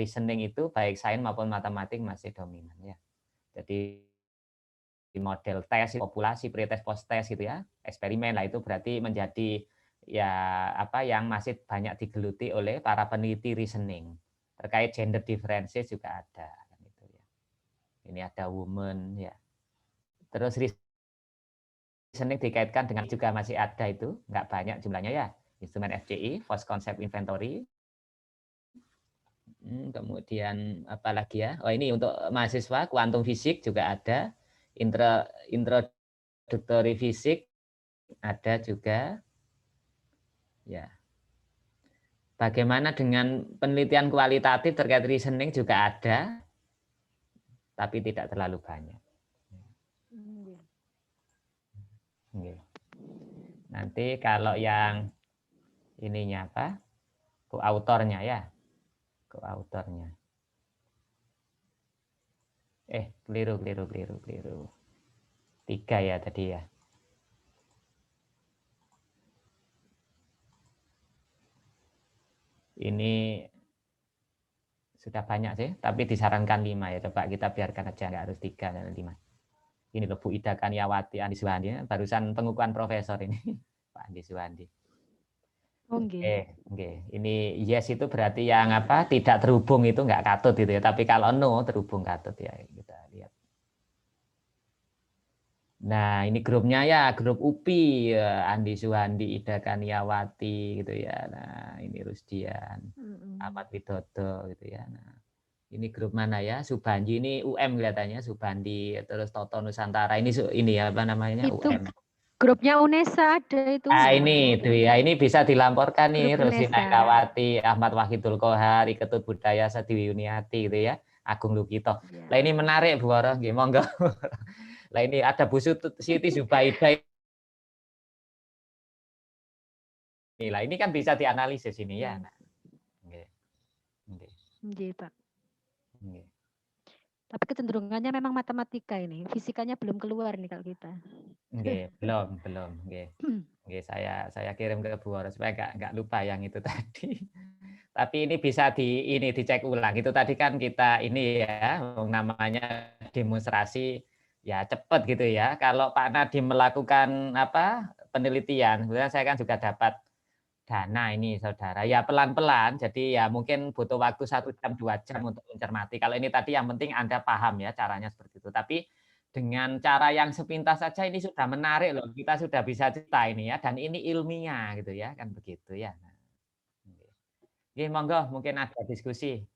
reasoning itu baik sains maupun matematik masih dominan ya. Jadi model tes populasi, pre-tes, post-tes gitu ya, eksperimen lah itu berarti menjadi ya apa yang masih banyak digeluti oleh para peneliti reasoning. Terkait gender differences juga ada kan gitu ya. Ini ada woman ya. Terus reasoning dikaitkan dengan juga masih ada itu, nggak banyak jumlahnya ya. Instrumen FCI, Force Concept Inventory. Kemudian apa lagi ya? Oh ini untuk mahasiswa kuantum fisik juga ada, introductory fisik ada juga. Ya. Bagaimana dengan penelitian kualitatif terkait reasoning juga ada, tapi tidak terlalu banyak. Nanti kalau yang ininya apa? Autornya ya. Autornya. Keliru. 3 ya tadi ya. Ini sudah banyak sih, tapi disarankan 5 ya. Coba kita biarkan aja, nggak harus 3 dan 5. Ini loh Bu Ida Kaniawati, Andi Suwandi, barusan pengukuhan profesor ini, Pak Andi Suwandi. Oke. Ini yes itu berarti yang apa? Tidak terhubung itu nggak katut gitu ya. Tapi kalau no terhubung katut ya. Kita lihat. Nah ini grupnya ya grup UPI, Andi Suwandi, Ida Kaniawati gitu ya. Nah ini Rusdian, Ahmad Widodo gitu ya. Nah ini grup mana ya? Subandi ini UM kelihatannya, Subandi, terus Toto Nusantara ini apa namanya itu UM. Grupnya UNESA ada itu. Ini itu ya, ini bisa dilaporkan nih Rusina UNESA. Kawati, Ahmad Wahidul Kohar, Iketut Budaya Sadiwi Yuniati gitu ya, Agung Lukito. Ya. Lah ini menarik Bu Oro, nggih monggo. Lah ini ada Bu Siti Zubaidah. Lah ini kan bisa dianalisis ini ya. Nah. Nggih, Pak. Nggih. Tapi kecenderungannya memang matematika ini, fisikanya belum keluar nih kalau kita. Nggih, belum, nggih. Nggih, saya kirim ke Bu Oro supaya nggak lupa yang itu tadi. Tapi ini bisa dicek ulang. Itu tadi kan kita ini ya, namanya demonstrasi ya cepat gitu ya. Kalau Pak Nadiem melakukan apa penelitian, kemudian saya kan juga dapat dana ini saudara. Ya pelan-pelan, jadi ya mungkin butuh waktu 1 jam 2 jam untuk mencermati. Kalau ini tadi yang penting Anda paham ya caranya seperti itu. Tapi dengan cara yang sepintas saja ini sudah menarik loh. Kita sudah bisa cerita ini ya, dan ini ilmiah gitu ya, kan begitu ya. Oke, monggo mungkin ada diskusi.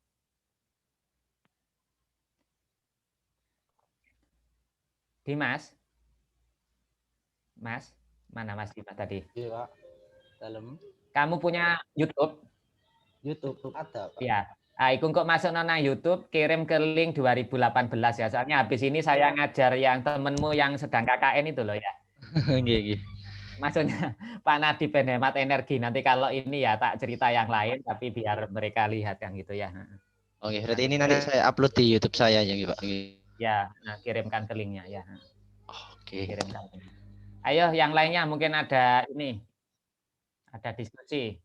Dimas? Mas? Mana Mas Dimas tadi? Iya, Pak. Dalam. Kamu punya YouTube? YouTube ada, Pak. Ya. Iku kok masuk nang YouTube, kirim ke link 2018 ya. Soalnya habis ini saya ngajar yang temenmu yang sedang KKN itu loh ya. Nggih. Maksudnya Pak Nadi hemat energi. Nanti kalau ini ya tak cerita yang lain, tapi biar mereka lihat yang gitu ya. Oke, berarti ini nanti saya upload di YouTube saya ya, Pak. Ya, nah, kirimkan ke linknya ya. Oke. Kirimkan. Ayo, yang lainnya mungkin ada ini, ada diskusi.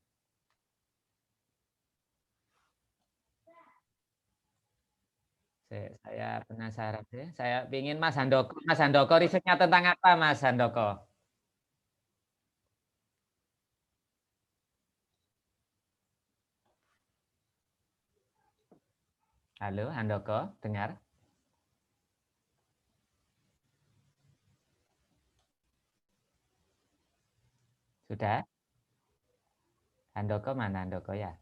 Saya penasaran ya. Saya ingin Mas Handoko risetnya tentang apa Mas Handoko? Halo Handoko, dengar? Sudah? Handoko mana Handoko ya?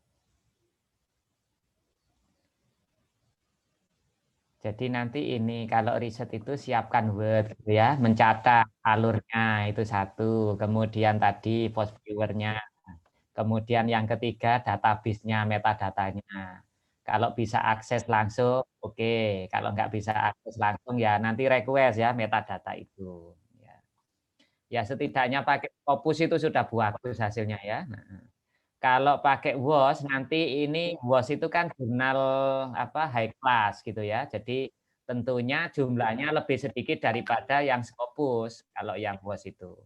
Jadi nanti ini kalau riset itu siapkan Word gitu ya, mencatat alurnya itu satu, kemudian tadi post viewernya. Kemudian yang ketiga database-nya, metadatanya. Kalau bisa akses langsung, oke. Kalau nggak bisa akses langsung, ya nanti request ya metadata itu. Ya setidaknya pakai Scopus itu sudah bagus hasilnya ya. Nah, kalau pakai WOS nanti ini WOS itu kan jurnal apa high class gitu ya. Jadi tentunya jumlahnya lebih sedikit daripada yang Scopus kalau yang WOS itu.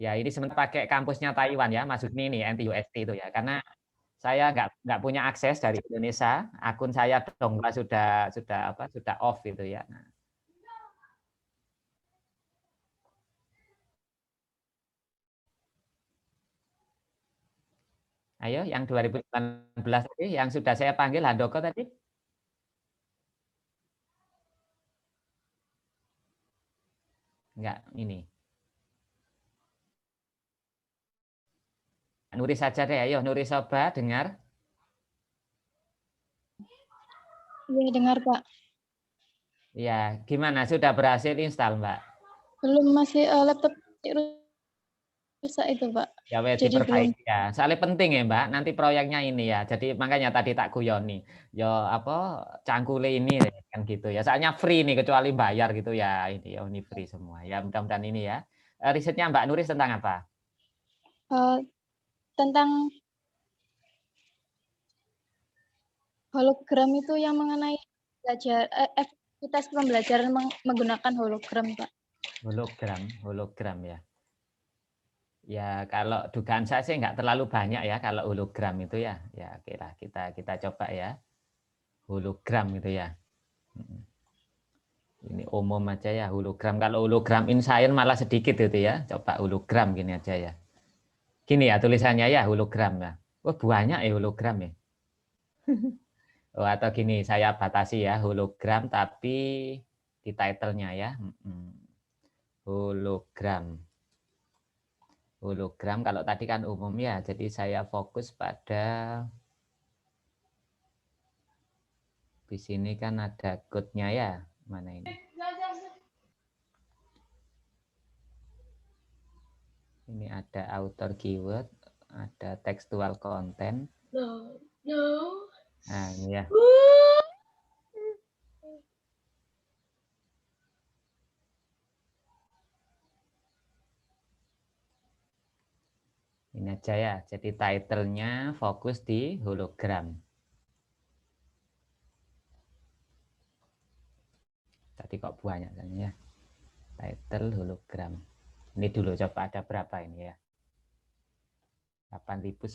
Ya ini sebenarnya pakai kampusnya Taiwan ya, maksudnya ini NTUST itu ya. Karena saya nggak punya akses dari Indonesia, akun saya Dongba sudah off gitu ya. Nah, ayo yang 2018 tadi, yang sudah saya panggil Handoko tadi. Enggak, ini. Nuri saja deh, ayo Nuri Soba dengar. Iya, dengar, Pak. Ya, gimana? Sudah berhasil install, Mbak? Belum, masih laptop rusak itu, Pak. Ya, wes Jadi belum. diperbaiki ya. Soalnya penting ya, Mbak. Nanti proyeknya ini ya. Jadi makanya tadi tak guyoni. Yo apa cangkule ini kan gitu ya. Soalnya free nih kecuali bayar gitu ya. Ini free semua. Ya, mudah-mudahan ini ya. Risetnya Mbak Nuris tentang apa? Tentang hologram itu yang mengenai aktivitas pembelajaran menggunakan hologram, Pak. Hologram ya. Ya kalau dugaan saya sih nggak terlalu banyak ya kalau hologram itu ya. Ya oke lah kita coba ya. Hologram gitu ya. Ini umum aja ya hologram. Kalau hologram InScience malah sedikit gitu ya. Coba hologram gini aja ya. Gini ya tulisannya ya hologram ya. Wah banyak ya hologram ya. Oh, atau gini saya batasi ya hologram tapi di title-nya ya. Hologram. Hologram kalau tadi kan umum ya. Jadi saya fokus pada di sini kan ada code-nya ya. Mana ini? Ini ada author keyword, ada textual content. Nah, ini ya. Ini aja ya. Jadi title-nya fokus di hologram. Tadi kok banyak kan ya. Title hologram. Ini dulu coba ada berapa ini ya. 8.900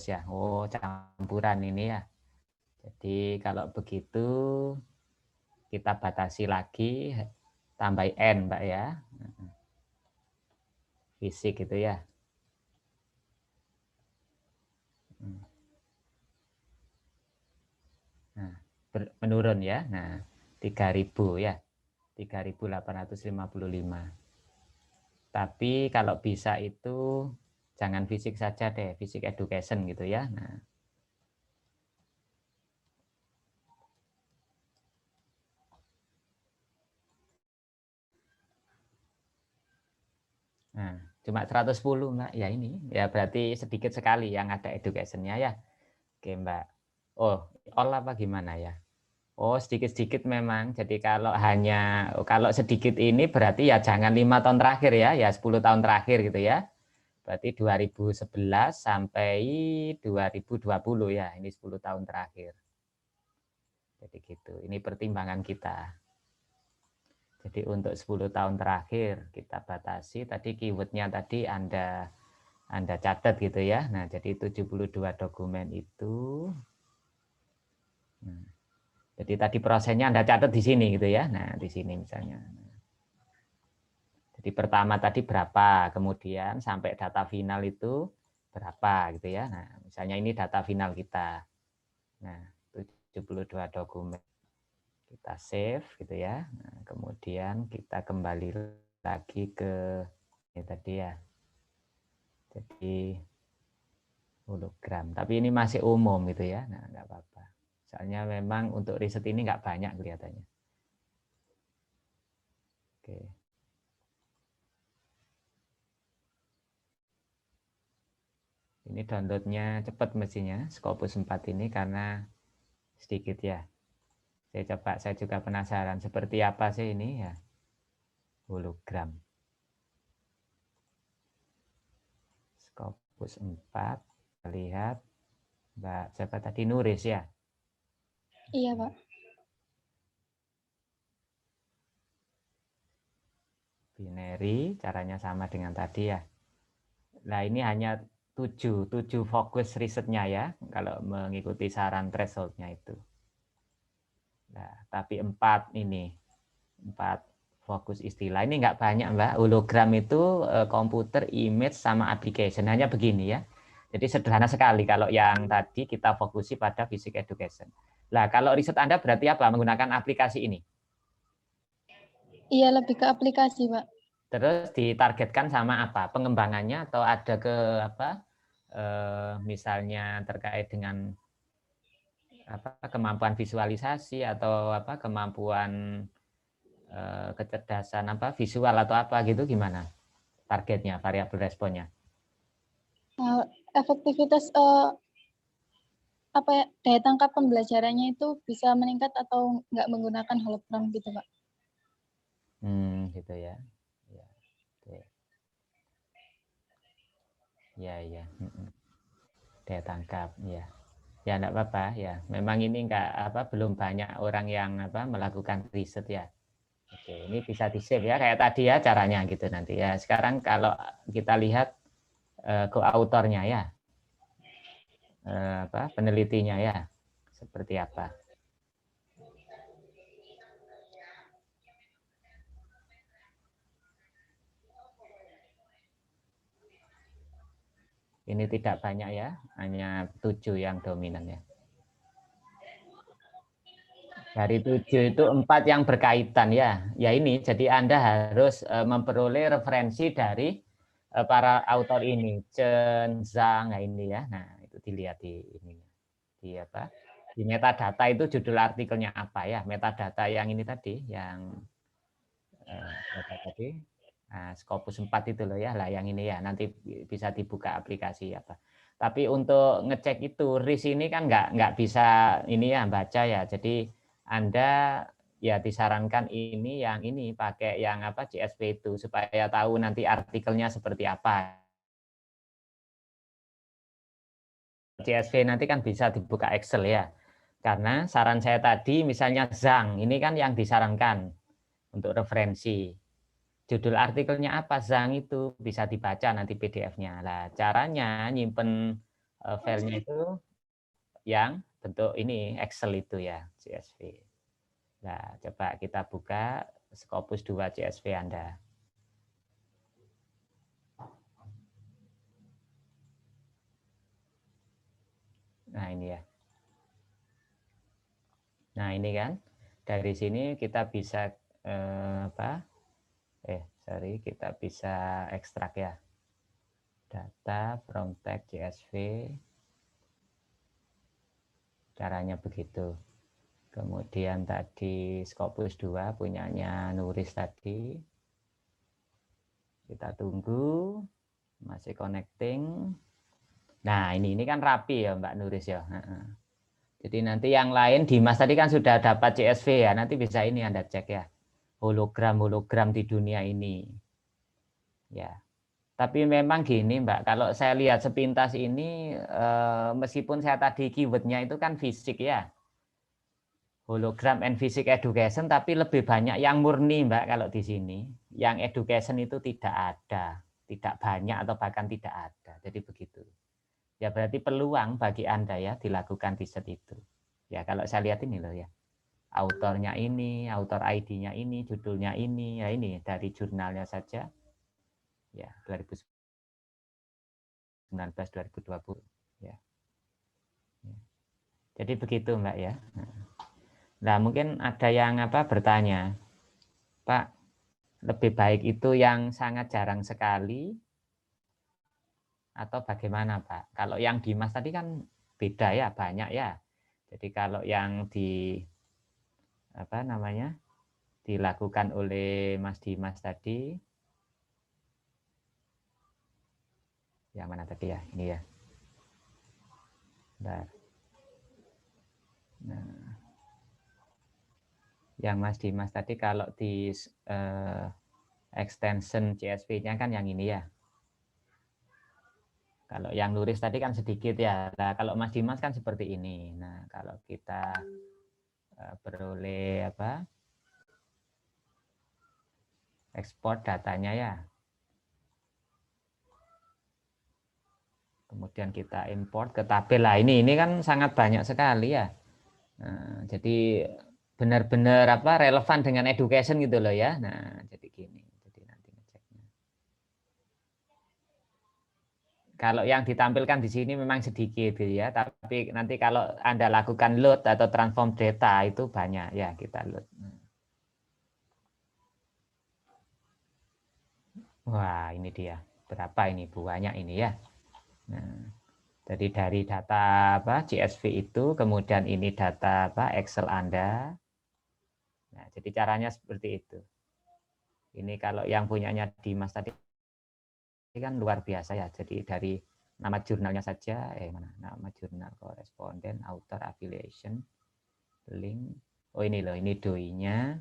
ya. Oh, campuran ini ya. Jadi kalau begitu kita batasi lagi tambah N, Mbak ya. Fisik gitu ya. Nah, menurun ya. Nah, 3.000 ya. 3.855. Tapi kalau bisa itu jangan fisik saja deh, fisik education gitu ya. Nah, cuma 110 Mbak. Ya ini, ya berarti sedikit sekali yang ada education-nya ya. Oke Mbak. Oh, all apa gimana ya? Oh, sedikit-sedikit memang. Jadi kalau sedikit ini berarti ya jangan 5 tahun terakhir ya 10 tahun terakhir gitu ya. Berarti 2011 sampai 2020 ya, ini 10 tahun terakhir. Jadi gitu, ini pertimbangan kita. Jadi untuk 10 tahun terakhir kita batasi, tadi keywordnya tadi Anda catat gitu ya. Nah, jadi 72 dokumen itu. Nah, jadi tadi prosesnya Anda catat di sini gitu ya. Nah, di sini misalnya. Jadi pertama tadi berapa, kemudian sampai data final itu berapa gitu ya. Nah, misalnya ini data final kita. Nah, 72 dokumen. Kita save gitu ya. Nah, kemudian kita kembali lagi ke ini tadi ya. Jadi hologram. Tapi ini masih umum gitu ya. Nah, nggak apa-apa. Soalnya memang untuk riset ini nggak banyak kelihatannya. Oke. Ini downloadnya cepat mestinya Scopus 4 ini karena sedikit ya. Saya juga penasaran seperti apa sih ini ya, hologram. Scopus 4, kita lihat Mbak siapa tadi, Nuris ya. Iya, Pak. Binary, caranya sama dengan tadi ya. Nah ini hanya 7 fokus risetnya ya, kalau mengikuti saran thresholdnya itu. Nah, tapi 4 ini, 4 fokus istilah. Ini nggak banyak Mbak, hologram itu komputer, image, sama application. Hanya begini ya. Jadi sederhana sekali kalau yang tadi kita fokusi pada physics education. Nah kalau riset Anda berarti apa? Menggunakan aplikasi ini? Iya, lebih ke aplikasi, Pak. Terus ditargetkan sama apa? Pengembangannya atau ada ke apa? Misalnya terkait dengan apa, kemampuan visualisasi atau apa, kemampuan kecerdasan apa visual atau apa gitu, gimana targetnya, variabel responnya? Efektivitas apa ya, daya tangkap pembelajarannya itu bisa meningkat atau nggak menggunakan hologram gitu, Pak. Gitu ya. Ya, ya, ya. Daya tangkap, ya. Ya enggak apa-apa ya. Memang ini belum banyak orang yang melakukan riset ya. Oke, ini bisa di-save ya kayak tadi ya caranya gitu nanti ya. Sekarang kalau kita lihat co-autornya ya. Penelitinya ya. Seperti apa? Ini tidak banyak ya, hanya 7 yang dominan ya. Dari 7 itu 4 yang berkaitan ya. Ya ini, jadi Anda harus memperoleh referensi dari para autor ini. Chen, Zhang, nah ini ya. Nah, itu dilihat di ini. Di apa? Di metadata itu judul artikelnya apa ya? Metadata yang ini tadi, yang apa tadi? Nah, Scopus 4 itu loh ya, lah yang ini ya, nanti bisa dibuka aplikasi apa. Tapi untuk ngecek itu RIS ini kan nggak bisa ini ya baca ya. Jadi Anda ya disarankan ini yang ini pakai yang apa CSV itu supaya tahu nanti artikelnya seperti apa. CSV nanti kan bisa dibuka Excel ya. Karena saran saya tadi misalnya Zhang, ini kan yang disarankan untuk referensi. Judul artikelnya apa, Zhang itu bisa dibaca nanti PDF-nya. Nah, caranya nyimpen filenya itu yang bentuk ini Excel itu ya, CSV. Nah, coba kita buka Scopus 2 CSV Anda. Nah, ini ya. Nah, ini kan dari sini kita bisa kita bisa ekstrak ya. Data from text CSV. Caranya begitu. Kemudian tadi Scopus 2 punyanya Nuris tadi. Kita tunggu. Masih connecting. Nah, ini kan rapi ya Mbak Nuris ya. Jadi nanti yang lain, Dimas tadi kan sudah dapat CSV ya. Nanti bisa ini Anda cek ya. Hologram di dunia ini. Ya. Tapi memang gini Mbak, kalau saya lihat sepintas ini, meskipun saya tadi keywordnya itu kan fisik ya. Hologram and physics education, tapi lebih banyak yang murni Mbak kalau di sini. Yang education itu tidak ada, tidak banyak atau bahkan tidak ada. Jadi begitu. Ya berarti peluang bagi Anda ya dilakukan riset itu. Ya kalau saya lihat ini loh ya. Autornya ini, autor ID-nya ini, judulnya ini, ya ini dari jurnalnya saja. Ya 2019-2020 ya. Jadi begitu Mbak ya. Nah, mungkin ada yang bertanya, Pak, lebih baik itu yang sangat jarang sekali atau bagaimana Pak? Kalau yang Dimas tadi kan beda ya, banyak ya. Jadi kalau yang dilakukan oleh Mas Dimas tadi, yang mana tadi ya? Ini ya. Bentar. Nah, yang Mas Dimas tadi kalau di extension CSV-nya kan yang ini ya. Kalau yang nulis tadi kan sedikit ya. Nah, kalau Mas Dimas kan seperti ini. Nah, kalau kita beroleh apa? Ekspor datanya ya. Kemudian kita import ke tabel. Lah ini kan sangat banyak sekali ya. Nah, jadi benar-benar apa relevan dengan education gitu loh ya. Nah, jadi gini. Jadi nanti ngeceknya. Kalau yang ditampilkan di sini memang sedikit gitu ya, tapi nanti kalau Anda lakukan load atau transform data itu banyak ya kita load. Wah, ini dia. Berapa ini banyak ini ya. Nah, jadi dari data apa CSV itu, kemudian ini data apa Excel Anda. Nah, jadi caranya seperti itu. Ini kalau yang punyanya Dimas tadi kan luar biasa ya. Jadi dari nama jurnalnya saja, nama jurnal koresponden, author, affiliation, link. Oh ini loh, ini doi-nya.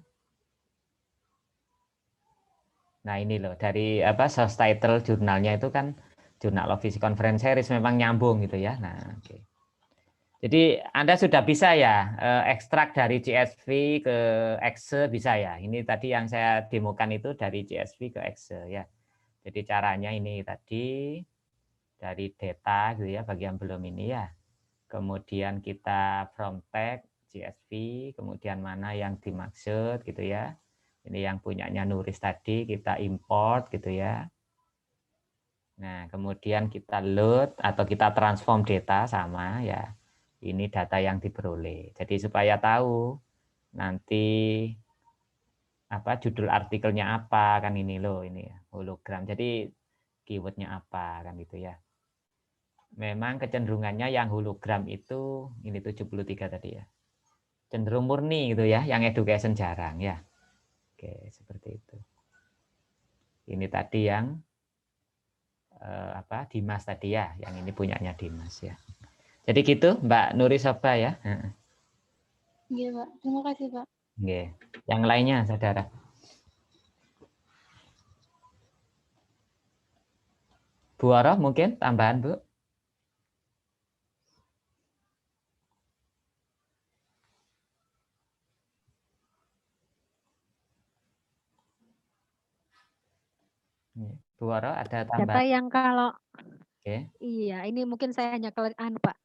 Nah ini loh dari apa source title jurnalnya itu kan Journal of Physics Conference Series memang nyambung gitu ya. Nah, oke. Jadi Anda sudah bisa ya ekstrak dari CSV ke Excel bisa ya. Ini tadi yang saya demokan itu dari CSV ke Excel ya. Jadi caranya ini tadi dari data gitu ya bagi yang belum ini ya. Kemudian kita from tag CSV, kemudian mana yang dimaksud gitu ya. Ini yang punyanya Nuris tadi kita import gitu ya. Nah, kemudian kita load atau kita transform data sama ya. Ini data yang diperoleh. Jadi supaya tahu nanti apa judul artikelnya apa kan ini loh ini ya, hologram. Jadi keywordnya apa kan gitu ya. Memang kecenderungannya yang hologram itu ini 73 tadi ya. Cenderung murni gitu ya, yang education jarang ya. Oke, seperti itu. Ini tadi yang apa Dimas tadi ya, yang ini punyanya Dimas ya. Jadi gitu Mbak Nuri Soba ya. Iya Pak, terima kasih Pak. Oke. Yang lainnya saudara. Bu Oro mungkin tambahan Bu. Bu Oro ada Data tambahan? yang kalau Oke. iya, ini mungkin saya hanya Pak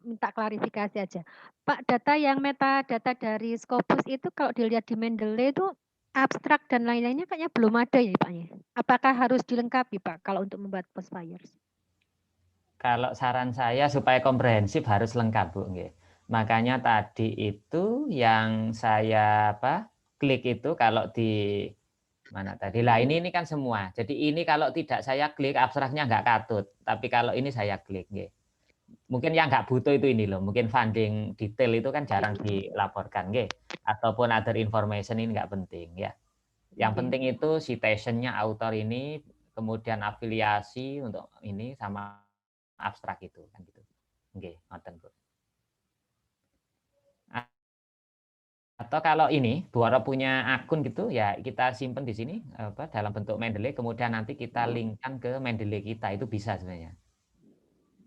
minta klarifikasi aja. Pak, data yang metadata dari Scopus itu kalau dilihat di Mendeley itu abstrak dan lain-lainnya kayaknya belum ada ya Pak ya. Apakah harus dilengkapi Pak kalau untuk membuat post fires? Kalau saran saya supaya komprehensif harus lengkap Bu. Makanya tadi itu yang saya apa klik itu kalau di mana tadi lah ini kan semua. Jadi ini kalau tidak saya klik abstraknya nggak katut. Tapi kalau ini saya klik. Mungkin yang nggak butuh itu ini loh. Mungkin funding detail itu kan jarang dilaporkan. Ataupun other information ini nggak penting ya. Yang penting itu citation-nya author ini, kemudian afiliasi untuk ini sama abstrak itu kan gitu. Oke, ngoten Bu. Atau kalau ini Bu Oro punya akun gitu ya kita simpen di sini apa dalam bentuk Mendeley kemudian nanti kita linkkan ke Mendeley kita itu bisa sebenarnya.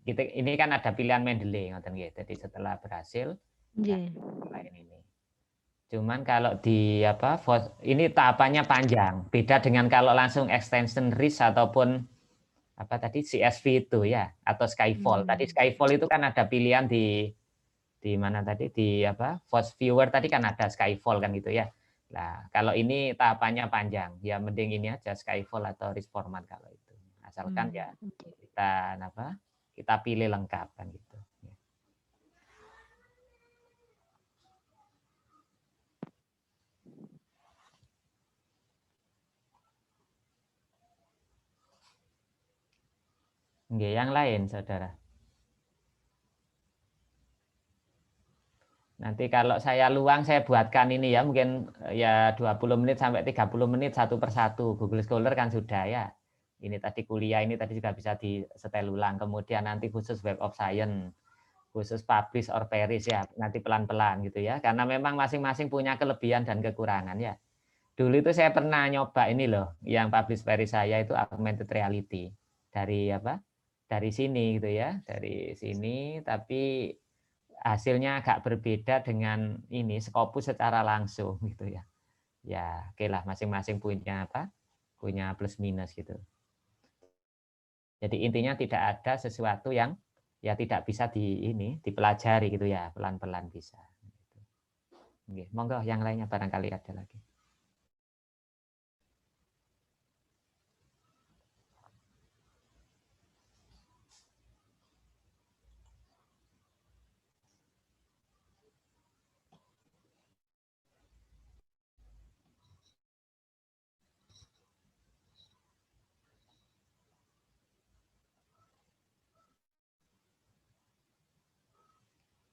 Ini kan ada pilihan Mendeley ngoten nggih. Jadi setelah berhasil lain ini. Cuman kalau di apa ini tahapannya panjang. Beda dengan kalau langsung extension RIS ataupun apa tadi CSV itu ya atau Skyfall. Tadi Skyfall itu kan ada pilihan di mana tadi di apa Force Viewer tadi kan ada Skyfall kan gitu ya. Nah, kalau ini tahapannya panjang, ya mending ini aja Skyfall atau RIS format kalau itu. Asalkan ya kita apa? Kita pilih lengkap kan gitu. Oke, yang lain Saudara. Nanti kalau saya luang saya buatkan ini ya mungkin ya 20 menit sampai 30 menit satu persatu. Google Scholar kan sudah ya. Ini tadi kuliah ini tadi juga bisa di setel ulang. Kemudian nanti khusus Web of Science. khusus publish or perish ya, nanti pelan-pelan gitu ya, karena memang masing-masing punya kelebihan dan kekurangan ya. Dulu itu saya pernah nyoba ini loh, yang publish perish saya itu augmented reality dari apa? Dari sini gitu ya, dari sini, tapi hasilnya agak berbeda dengan ini Scopus secara langsung gitu ya. Ya, oke lah, masing-masing punya apa? Punya plus minus gitu. Jadi intinya tidak ada sesuatu yang ya tidak bisa dipelajari gitu ya, pelan-pelan bisa. Oke, monggo yang lainnya barangkali ada lagi.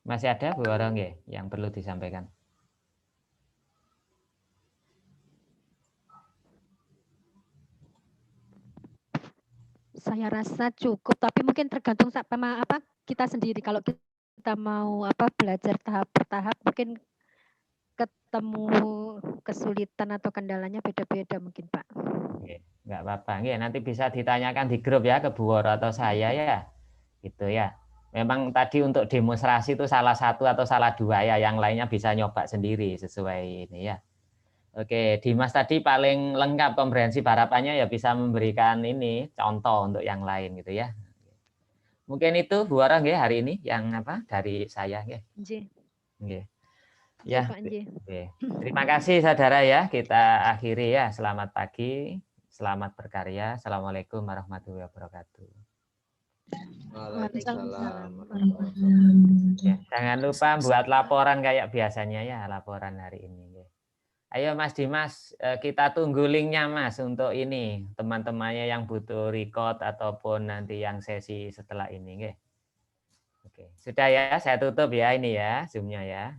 Masih ada Bu orang yang perlu disampaikan? Saya rasa cukup, tapi mungkin tergantung sama apa kita sendiri. Kalau kita mau apa belajar tahap per tahap, mungkin ketemu kesulitan atau kendalanya beda-beda mungkin Pak. Nggak apa-apa, nanti bisa ditanyakan di grup ya ke Bu Woro atau saya ya, gitu ya. Memang tadi untuk demonstrasi itu salah satu atau salah dua ya, yang lainnya bisa nyoba sendiri sesuai ini ya. Oke, Dimas tadi paling lengkap komprehensi harapannya ya bisa memberikan ini contoh untuk yang lain gitu ya. Mungkin itu Bu Woro hari ini yang apa dari saya Ya. Oke. Terima kasih saudara ya. Kita akhiri ya. Selamat pagi, selamat berkarya. Assalamualaikum warahmatullahi wabarakatuh. Waalaikumsalam. Ya, jangan lupa buat laporan kayak biasanya ya, laporan hari ini. Ayo Mas Dimas, kita tunggu linknya Mas untuk ini teman-temannya yang butuh record ataupun nanti yang sesi setelah ini. Oke, sudah ya, saya tutup ya ini ya Zoom-nya ya.